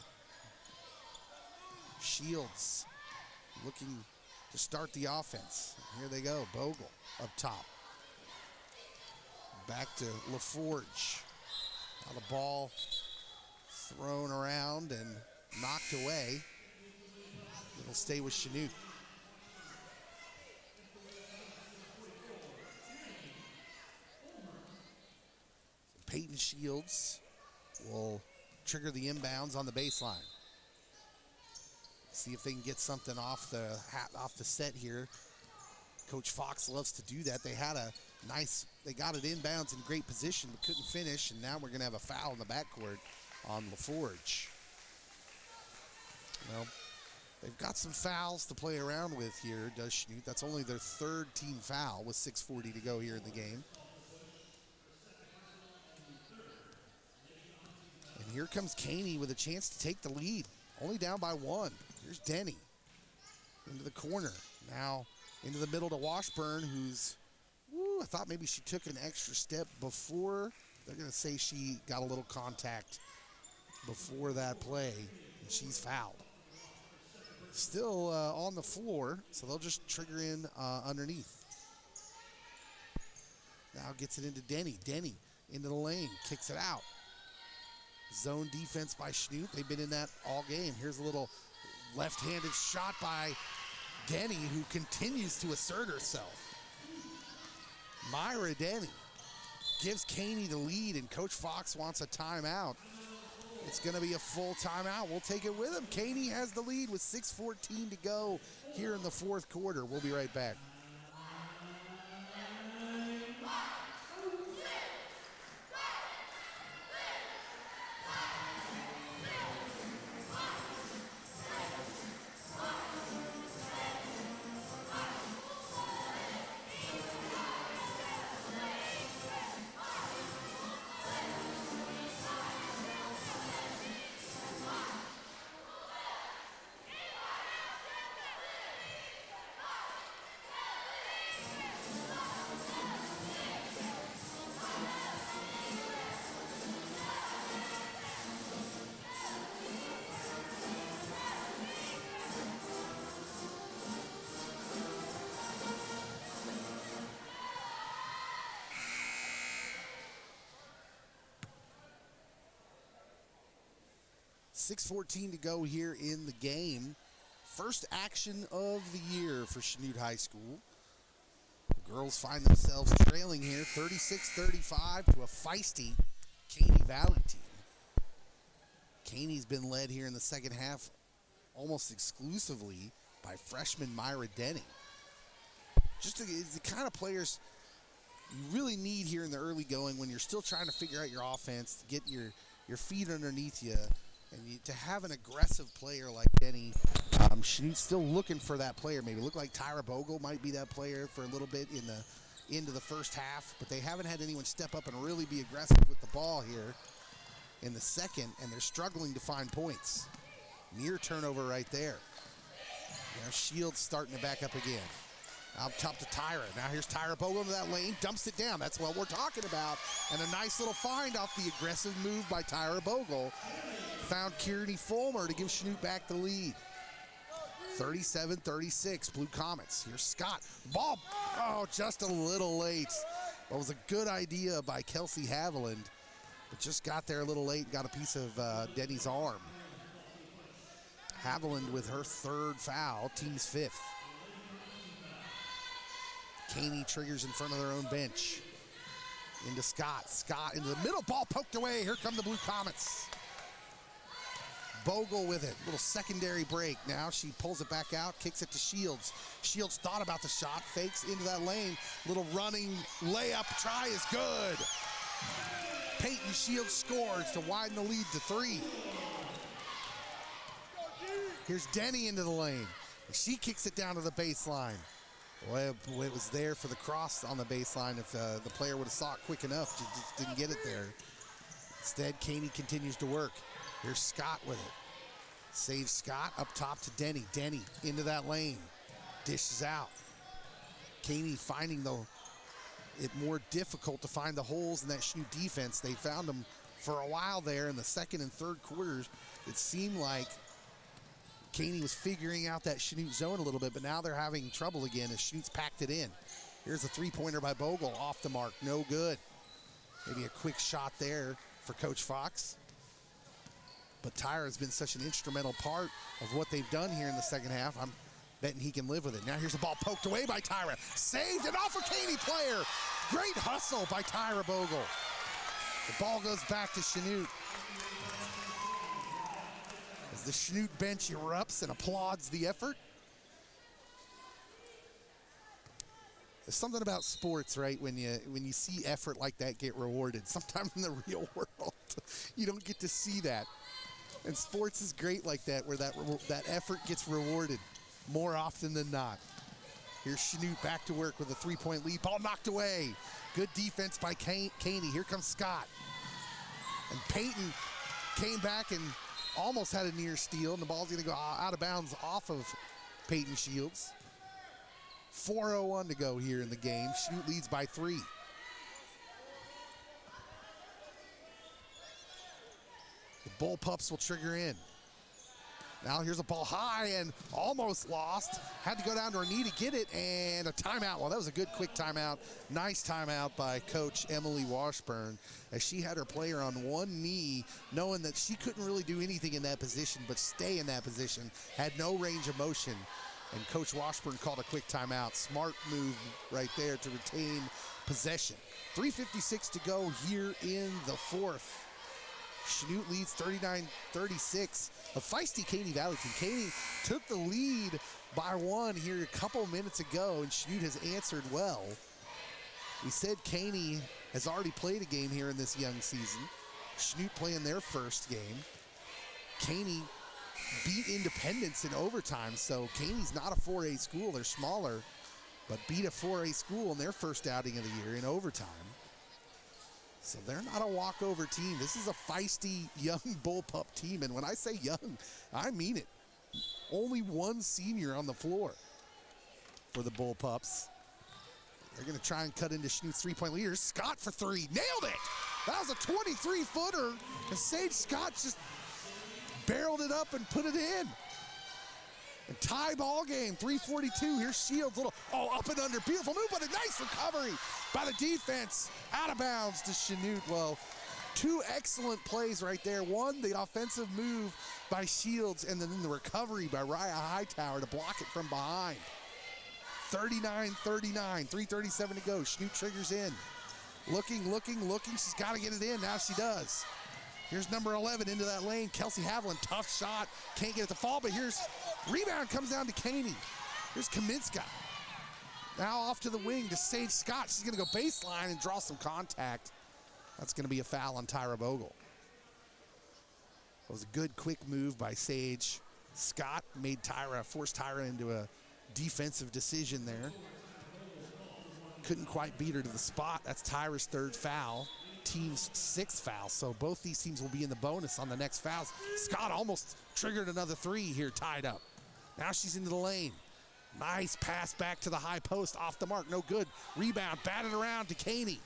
Shields looking to start the offense. Here they go, Bogle up top. Back to LaForge. Now the ball thrown around and knocked away. It'll stay with Chanute. Peyton Shields will trigger the inbounds on the baseline. See if they can get something off the set here. Coach Fox loves to do that. They got it inbounds in great position, but couldn't finish, and now we're going to have a foul in the backcourt on LaForge. Well, they've got some fouls to play around with here, does Chanute. That's only their 3rd team foul with 6:40 to go here in the game. And here comes Caney with a chance to take the lead. Only down by 1. Here's Denny into the corner. Now into the middle to Washburn, who's, I thought maybe she took an extra step before. They're going to say she got a little contact before that play, and she's fouled. Still on the floor, so they'll just trigger in underneath. Now gets it into Denny. Denny into the lane, kicks it out. Zone defense by Chanute. They've been in that all game. Here's a little left-handed shot by Denny, who continues to assert herself. Myra Denny gives Caney the lead, and Coach Fox wants a timeout. It's going to be a full timeout. We'll take it with him. Caney has the lead with 6:14 to go here in the 4th quarter. We'll be right back. .6:14 to go here in the game. First action of the year for Chanute High School. The girls find themselves trailing here 36-35 to a feisty Caney Valley team. Caney's been led here in the second half almost exclusively by freshman Myra Denny. Just the kind of players you really need here in the early going when you're still trying to figure out your offense, to get your feet underneath you. And to have an aggressive player like Denny, Chanute's still looking for that player. Maybe look like Tyra Bogle might be that player for a little bit into the first half, but they haven't had anyone step up and really be aggressive with the ball here in the second, and they're struggling to find points. Near turnover right there. Now Shields starting to back up again. Up top to Tyra. Now here's Tyra Bogle into that lane, dumps it down. That's what we're talking about. And a nice little find off the aggressive move by Tyra Bogle. Found Kearney Fulmer to give Chanute back the lead. 37-36, Blue Comets. Here's Scott. Ball, just a little late. It was a good idea by Kelsey Haviland, but just got there a little late and got a piece of Denny's arm. Haviland with her third foul, team's fifth. Caney triggers in front of their own bench. Into Scott. Scott into the middle, ball poked away. Here come the Blue Comets. Bogle with it, little secondary break. Now she pulls it back out, kicks it to Shields. Shields thought about the shot, fakes into that lane. Little running layup try is good. Peyton Shields scores to widen the lead to 3. Here's Denny into the lane. She kicks it down to the baseline. Well, it was there for the cross on the baseline. If the player would have saw it quick enough, just didn't get it there. Instead, Caney continues to work. Here's Scott with it. Saves Scott up top to Denny. Denny into that lane. Dishes out. Caney finding it more difficult to find the holes in that Chanute defense. They found them for a while there in the second and third quarters. It seemed like Caney was figuring out that Chanute zone a little bit, but now they're having trouble again as Chanute's packed it in. Here's a three-pointer by Bogle, off the mark, no good. Maybe a quick shot there for Coach Fox. But Tyra has been such an instrumental part of what they've done here in the second half. I'm betting he can live with it. Now here's a ball poked away by Tyra. Saved and off a Caney player. Great hustle by Tyra Bogle. The ball goes back to Chanute. As the Chanute bench erupts and applauds the effort. There's something about sports, right? When you see effort like that get rewarded. Sometimes in the real world, you don't get to see that. And sports is great like that, where that effort gets rewarded more often than not. Here's Chanute back to work with a three-point lead. Ball knocked away. Good defense by Caney. Here comes Scott. And Peyton came back and almost had a near steal, and the ball's going to go out of bounds off of Peyton Shields. 4:01 to go here in the game. Chanute leads by 3. The Bullpups will trigger in. Now here's a ball high and almost lost. Had to go down to her knee to get it, and a timeout. Well, that was a good quick timeout. Nice timeout by Coach Emily Washburn as she had her player on one knee, knowing that she couldn't really do anything in that position but stay in that position. Had no range of motion, and Coach Washburn called a quick timeout. Smart move right there to retain possession. 3:56 to go here in the fourth. Chanute leads 39-36. A feisty Caney Valley team. Caney took the lead by 1 here a couple minutes ago, and Chanute has answered well. We said Caney has already played a game here in this young season. Chanute playing their first game. Caney beat Independence in overtime, so Caney's not a 4A school. They're smaller, but beat a 4A school in their first outing of the year in overtime. So they're not a walkover team. This is a feisty young Bullpup team. And when I say young, I mean it. Only one senior on the floor for the Bullpups. They're going to try and cut into Chanute's three-point leaders. Scott for 3. Nailed it! That was a 23-footer. And Sage Scott just barreled it up and put it in. And tie ball game, 3:42. Here's Shields, up and under. Beautiful move, but a nice recovery by the defense. Out of bounds to Chanute. Well, 2 excellent plays right there. One, the offensive move by Shields, and then the recovery by Raya Hightower to block it from behind. 39-39, 3:37 to go. Chanute triggers in. Looking. She's got to get it in. Now she does. Here's number 11 into that lane. Kelsey Haviland, tough shot. Can't get it to fall, but here's rebound comes down to Caney. Here's Kaminska. Now off to the wing to Sage Scott. She's going to go baseline and draw some contact. That's going to be a foul on Tyra Bogle. It was a good quick move by Sage. Scott forced Tyra into a defensive decision there. Couldn't quite beat her to the spot. That's Tyra's 3rd foul. Team's 6th foul, so both these teams will be in the bonus on the next fouls. Scott almost triggered another 3 here, tied up. Now she's into the lane. Nice pass back to the high post, off the mark, no good. Rebound, batted around to Caney.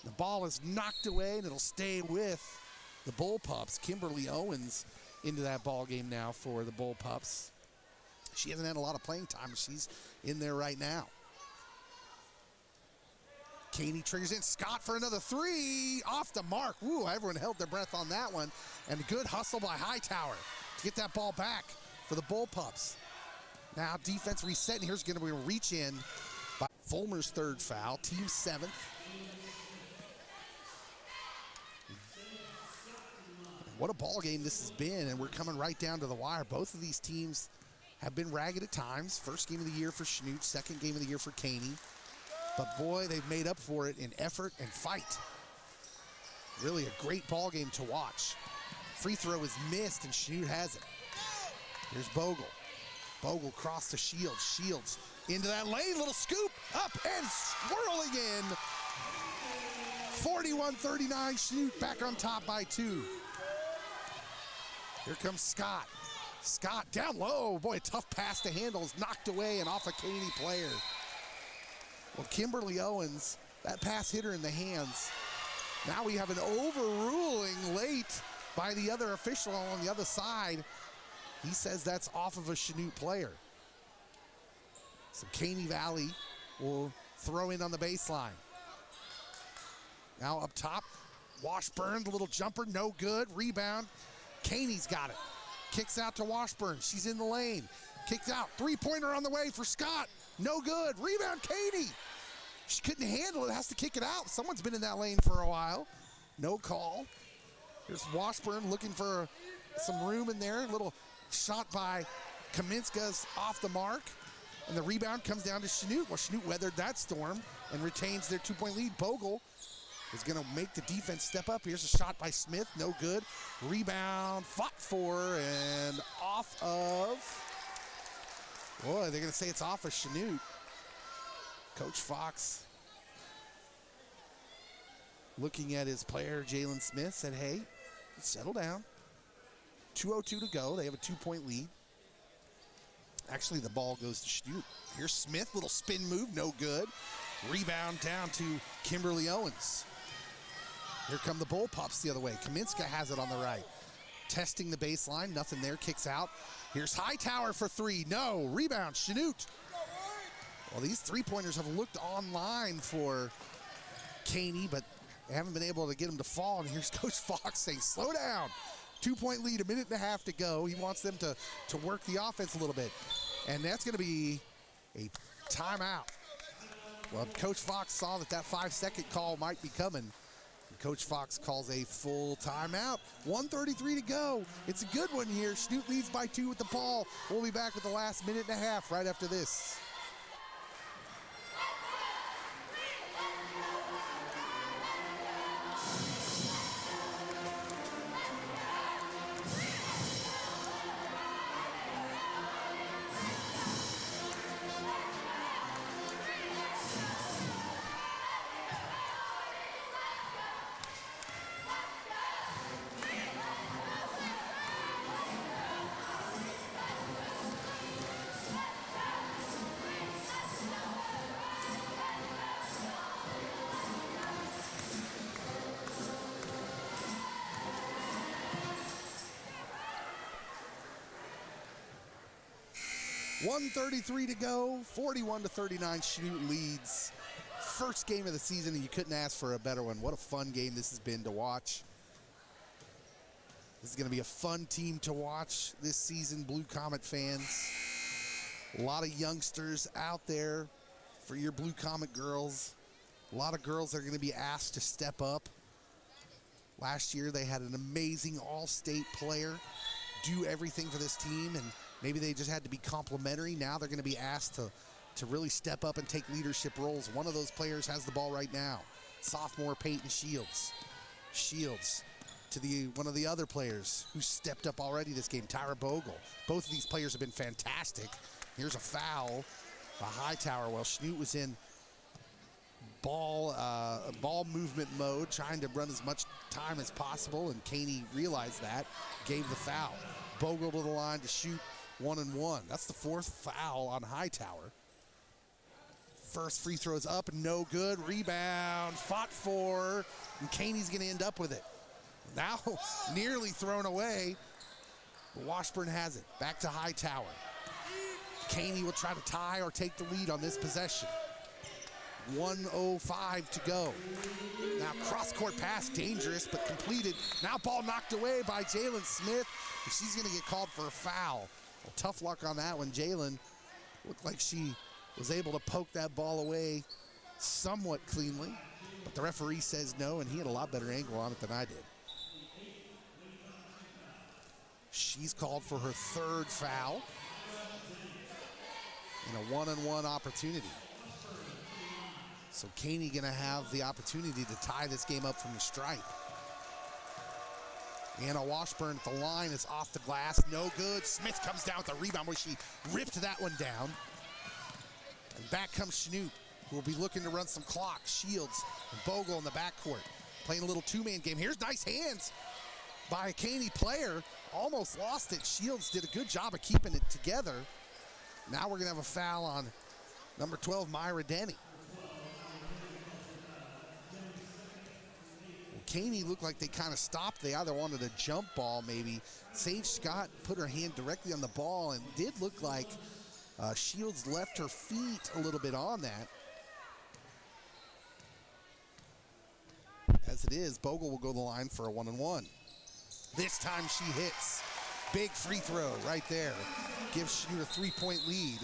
The ball is knocked away, and it'll stay with the Bullpups. Kimberly Owens into that ball game now for the Bullpups. She hasn't had a lot of playing time, but she's in there right now. Caney triggers in. Scott for another three. Off the mark. Woo, everyone held their breath on that one. And a good hustle by Hightower to get that ball back for the Bullpups. Now defense reset, and here's going to be a reach in by Fulmer's third foul, team 7th. What a ball game this has been, and we're coming right down to the wire. Both of these teams have been ragged at times. First game of the year for Chanute, second game of the year for Caney. But boy, they've made up for it in effort and fight. Really a great ball game to watch. Free throw is missed, and Chanute has it. Here's Bogle. Bogle cross to Shields. Shields into that lane, little scoop, up and swirling in. 41-39, Chanute back on top by 2. Here comes Scott. Scott down low. Boy, a tough pass to handle is knocked away and off a Caney player. Well, Kimberly Owens, that pass hit her in the hands. Now we have an overruling late by the other official on the other side. He says that's off of a Chanute player. So Caney Valley will throw in on the baseline. Now up top, Washburn, the little jumper, no good. Rebound, Caney's got it. Kicks out to Washburn, she's in the lane. Kicked out, three-pointer on the way for Scott. No good, rebound Caney. She couldn't handle it, has to kick it out. Someone's been in that lane for a while. No call. Here's Washburn looking for some room in there. A little shot by Kaminska's off the mark. And the rebound comes down to Chanute. Well, Chanute weathered that storm and retains their 2-point lead. Bogle is going to make the defense step up. Here's a shot by Smith, no good. Rebound, fought for, and off of, boy, they're going to say it's off of Chanute. Coach Fox, looking at his player, Jalen Smith, said, hey, settle down. 2:02 to go. They have a 2-point lead. Actually, the ball goes to Chanute. Here's Smith, little spin move, no good. Rebound down to Kimberly Owens. Here come the Bullpups the other way. Kaminska has it on the right. Testing the baseline, nothing there, kicks out. Here's Hightower for 3, no. Rebound, Chanute. Well, these three-pointers have looked online for Caney, but they haven't been able to get them to fall. And here's Coach Fox saying, slow down. 2-point lead, 1.5 minutes to go. He wants them to work the offense a little bit. And that's going to be a timeout. Well, Coach Fox saw that 5-second call might be coming. And Coach Fox calls a full timeout. 1:33 to go. It's a good one here. Chanute leads by 2 with the ball. We'll be back with the last 1.5 minutes right after this. .133 to go, 41-39, Chanute leads. First game of the season, and you couldn't ask for a better one. What a fun game this has been to watch. This is going to be a fun team to watch this season, Blue Comet fans. A lot of youngsters out there for your Blue Comet girls. A lot of girls that are going to be asked to step up. Last year, they had an amazing all-state player do everything for this team, and maybe they just had to be complimentary. Now they're going to be asked to really step up and take leadership roles. One of those players has the ball right now. Sophomore Peyton Shields. Shields to one of the other players who stepped up already this game, Tyra Bogle. Both of these players have been fantastic. Here's a foul by Hightower while Chanute was in ball movement mode, trying to run as much time as possible, and Caney realized that, gave the foul. Bogle to the line to shoot 1-and-1. That's the 4th foul on Hightower. First free throw is up, no good. Rebound, fought for, and Caney's going to end up with it. Now nearly thrown away. Washburn has it. Back to Hightower. Caney will try to tie or take the lead on this possession. 1:05 to go. Now cross-court pass, dangerous, but completed. Now ball knocked away by Jalen Smith, and she's going to get called for a foul. Well, tough luck on that one. Jalen looked like she was able to poke that ball away somewhat cleanly, but the referee says no, and he had a lot better angle on it than I did. She's called for her third foul in a one-on-one opportunity. So Caney gonna have the opportunity to tie this game up from the stripe. Anna Washburn at the line is off the glass, no good. Smith comes down with a rebound where she ripped that one down. And back comes Chanute, who will be looking to run some clock. Shields and Bogle in the backcourt, playing a little two-man game. Here's nice hands by a Caney player. Almost lost it. Shields did a good job of keeping it together. Now we're gonna have a foul on number 12, Myra Denny. Caney looked like they kind of stopped. They either wanted a jump ball maybe. Sage Scott put her hand directly on the ball and did look like Shields left her feet a little bit on that. As it is, Bogle will go to the line for a one-on-one. This time she hits. Big free throw right there. Gives Chanute a three-point lead.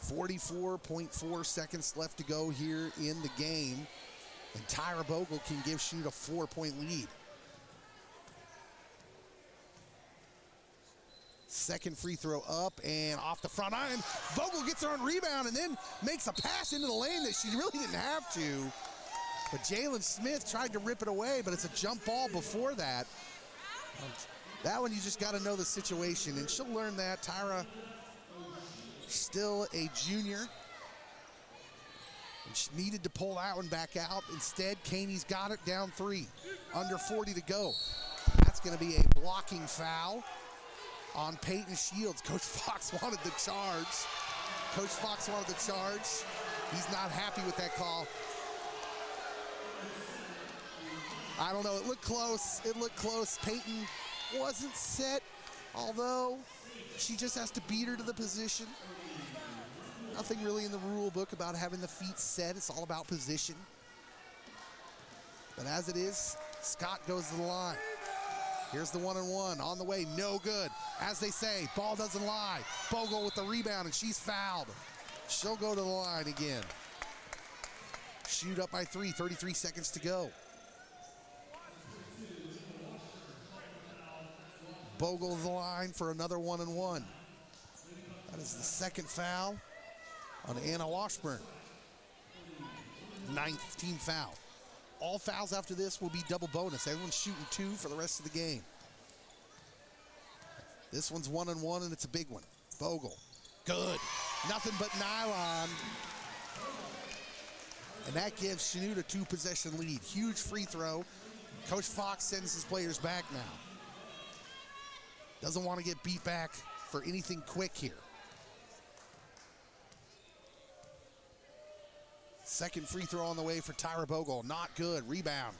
44.4 seconds left to go here in the game. And Tyra Bogle can give Chanute a 4-point lead. Second free throw up and off the front iron. Bogle gets her on rebound and then makes a pass into the lane that she really didn't have to. But Jalen Smith tried to rip it away, but it's a jump ball before that. That one you just got to know the situation, and she'll learn that. Tyra, still a junior. And she needed to pull that one back out. Instead, Caney's got it down three. Under 40 to go. That's going to be a blocking foul on Peyton Shields. Coach Fox wanted the charge. He's not happy with that call. I don't know. It looked close. Peyton wasn't set, although she just has to beat her to the position. Nothing really in the rule book about having the feet set. It's all about position. But as it is, Scott goes to the line. Here's the one-on-one on the way, no good. As they say, ball doesn't lie. Bogle with the rebound, and she's fouled. She'll go to the line again. Shoot up by 3, 33 seconds to go. Bogle to the line for another one-on-one. That is the second foul on Anna Washburn. 9th team foul. All fouls after this will be double bonus. Everyone's shooting 2 for the rest of the game. This one's one-on-one, and it's a big one. Bogle, good. Nothing but nylon. And that gives Chanute a 2-possession lead. Huge free throw. Coach Fox sends his players back now. Doesn't want to get beat back for anything quick here. Second free throw on the way for Tyra Bogle. Not good. Rebound.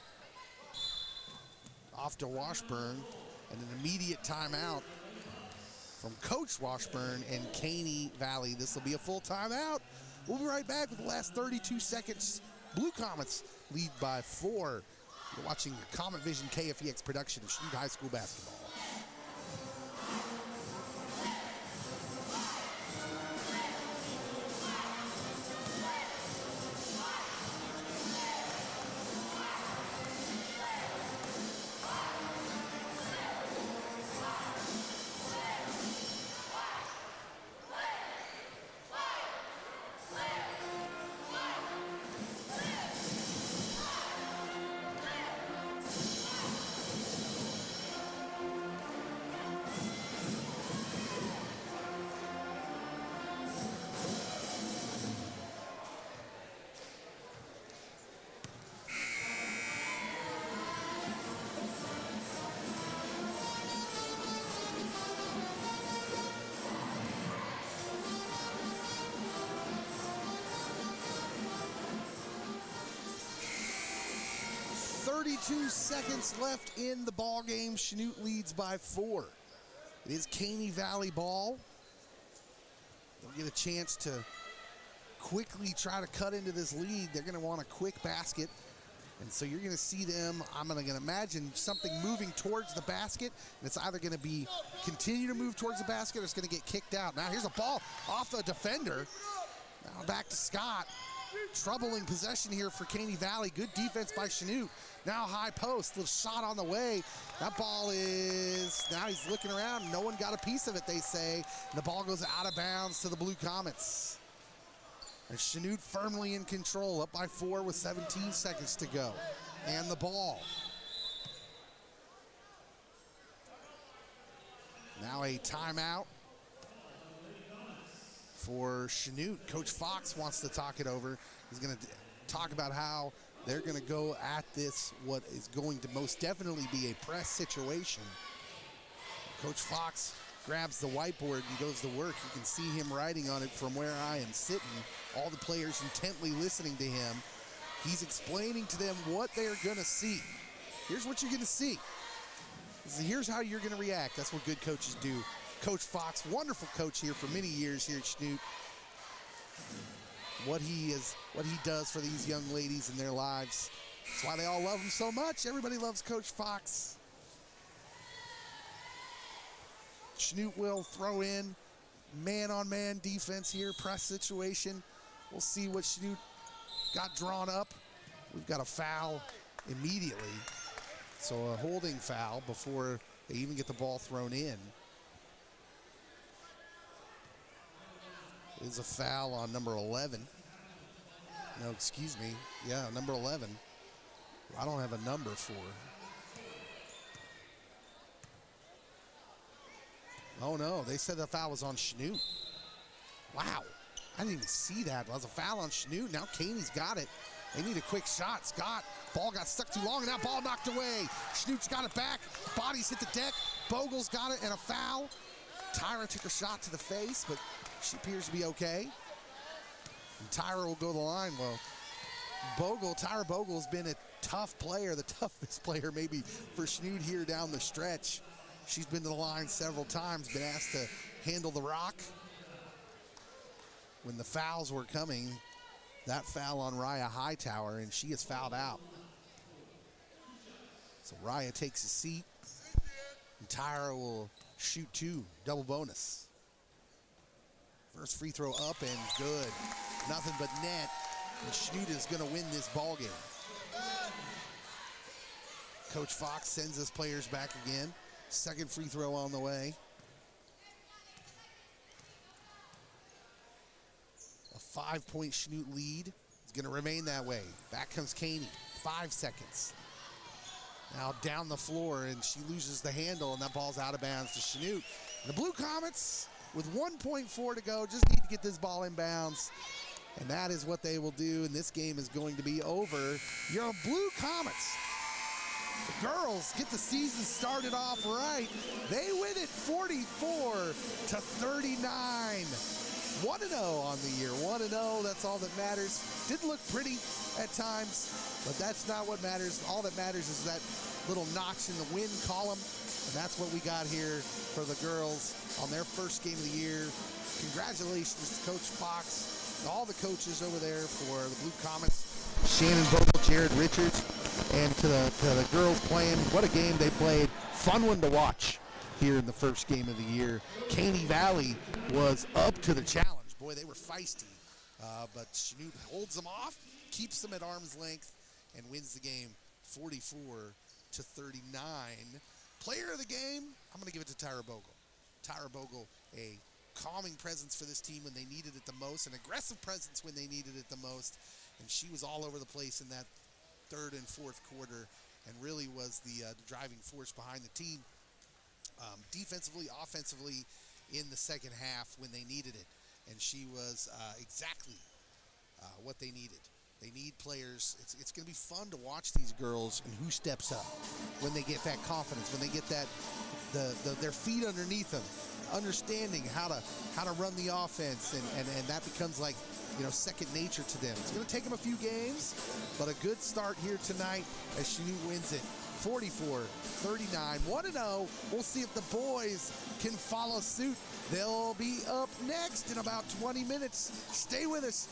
Off to Washburn. And an immediate timeout from Coach Washburn and Caney Valley. This will be a full timeout. We'll be right back with the last 32 seconds. Blue Comets lead by 4. You're watching the Comet Vision KFEX production of Chanute High School basketball. Seconds left in the ball game. Chanute leads by 4. It is Caney Valley ball. they'll get a chance to quickly try to cut into this lead. They're going to want a quick basket. And so you're going to see them, I'm going to imagine something moving towards the basket. And it's either going to be continue to move towards the basket or it's going to get kicked out. Now here's a ball off the defender. Now back to Scott. Troubling possession here for Caney Valley. Good defense by Chanute. Now high post, little shot on the way. That ball is, now he's looking around. No one got a piece of it, they say. And the ball goes out of bounds to the Blue Comets. And Chanute firmly in control, up by 4 with 17 seconds to go. And the ball. Now a timeout for Chanute. Coach Fox wants to talk it over. He's going to talk about how they're going to go at this, what is going to most definitely be a press situation. Coach Fox grabs the whiteboard and goes to work. You can see him writing on it from where I am sitting. All the players intently listening to him. He's explaining to them what they're going to see. Here's what you're going to see. Here's how you're going to react. That's what good coaches do. Coach Fox, wonderful coach here for many years here at Chanute. What he does for these young ladies in their lives. That's why they all love him so much. Everybody loves Coach Fox. Chanute will throw in man-on-man defense here, press situation. We'll see what Chanute got drawn up. We've got a foul immediately. So a holding foul before they even get the ball thrown in. It is a foul on number 11. No, excuse me. Yeah, number 11. I don't have a number for her. Oh, no, they said the foul was on Chanute. Wow, I didn't even see that. It was a foul on Chanute. Now Caney's got it. They need a quick shot. Scott, ball got stuck too long, and that ball knocked away. Chanute's got it back. Bodies hit the deck. Bogle's got it, and a foul. Tyra took a shot to the face, but she appears to be okay. And Tyra will go to the line. Well, Tyra Bogle's been a tough player, the toughest player maybe for Chanute here down the stretch. She's been to the line several times, been asked to handle the rock. When the fouls were coming, that foul on Raya Hightower, and she is fouled out. So Raya takes a seat, and Tyra will shoot 2, double bonus. First free throw up and good. Nothing but net, and Chanute is going to win this ball game. Coach Fox sends his players back again. Second free throw on the way. A 5-point Chanute lead is going to remain that way. Back comes Caney. 5 seconds. Now down the floor, and she loses the handle, and that ball's out of bounds to Chanute. And the Blue Comets, with 1.4 to go, just need to get this ball in bounds. And that is what they will do, and this game is going to be over. Your Blue Comets, the girls, get the season started off right. They win it 44-39. 1-0 on the year. 1-0, that's all that matters. Did look pretty at times, but that's not what matters. All that matters is that little notch in the win column, and that's what we got here for the girls on their first game of the year. Congratulations to Coach Fox, and all the coaches over there for the Blue Comets, Shannon Vogel, Jared Richards, and to the girls playing. What a game they played. Fun one to watch here in the first game of the year. Caney Valley was up to the challenge. Boy, they were feisty. But Chanute holds them off, keeps them at arm's length, and wins the game 44-39. Player of the game, I'm going to give it to Tyra Bogle. Tyra Bogle, a calming presence for this team when they needed it the most, an aggressive presence when they needed it the most, and she was all over the place in that third and fourth quarter and really was the driving force behind the team. Defensively, offensively, in the second half when they needed it. And she was exactly what they needed. They need players. It's going to be fun to watch these girls and who steps up when they get that confidence, when they get that their feet underneath them, understanding how to run the offense, and that becomes like, second nature to them. It's going to take them a few games, but a good start here tonight as Chanute wins it 44-39. 1-0. We'll see if the boys can follow suit. They'll be up next in about 20 minutes. Stay with us.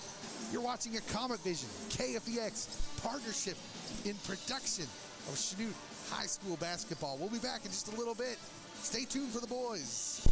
You're watching a Comet Vision KFEX partnership in production of Chanute High School basketball. We'll be back in just a little bit. Stay tuned for the boys.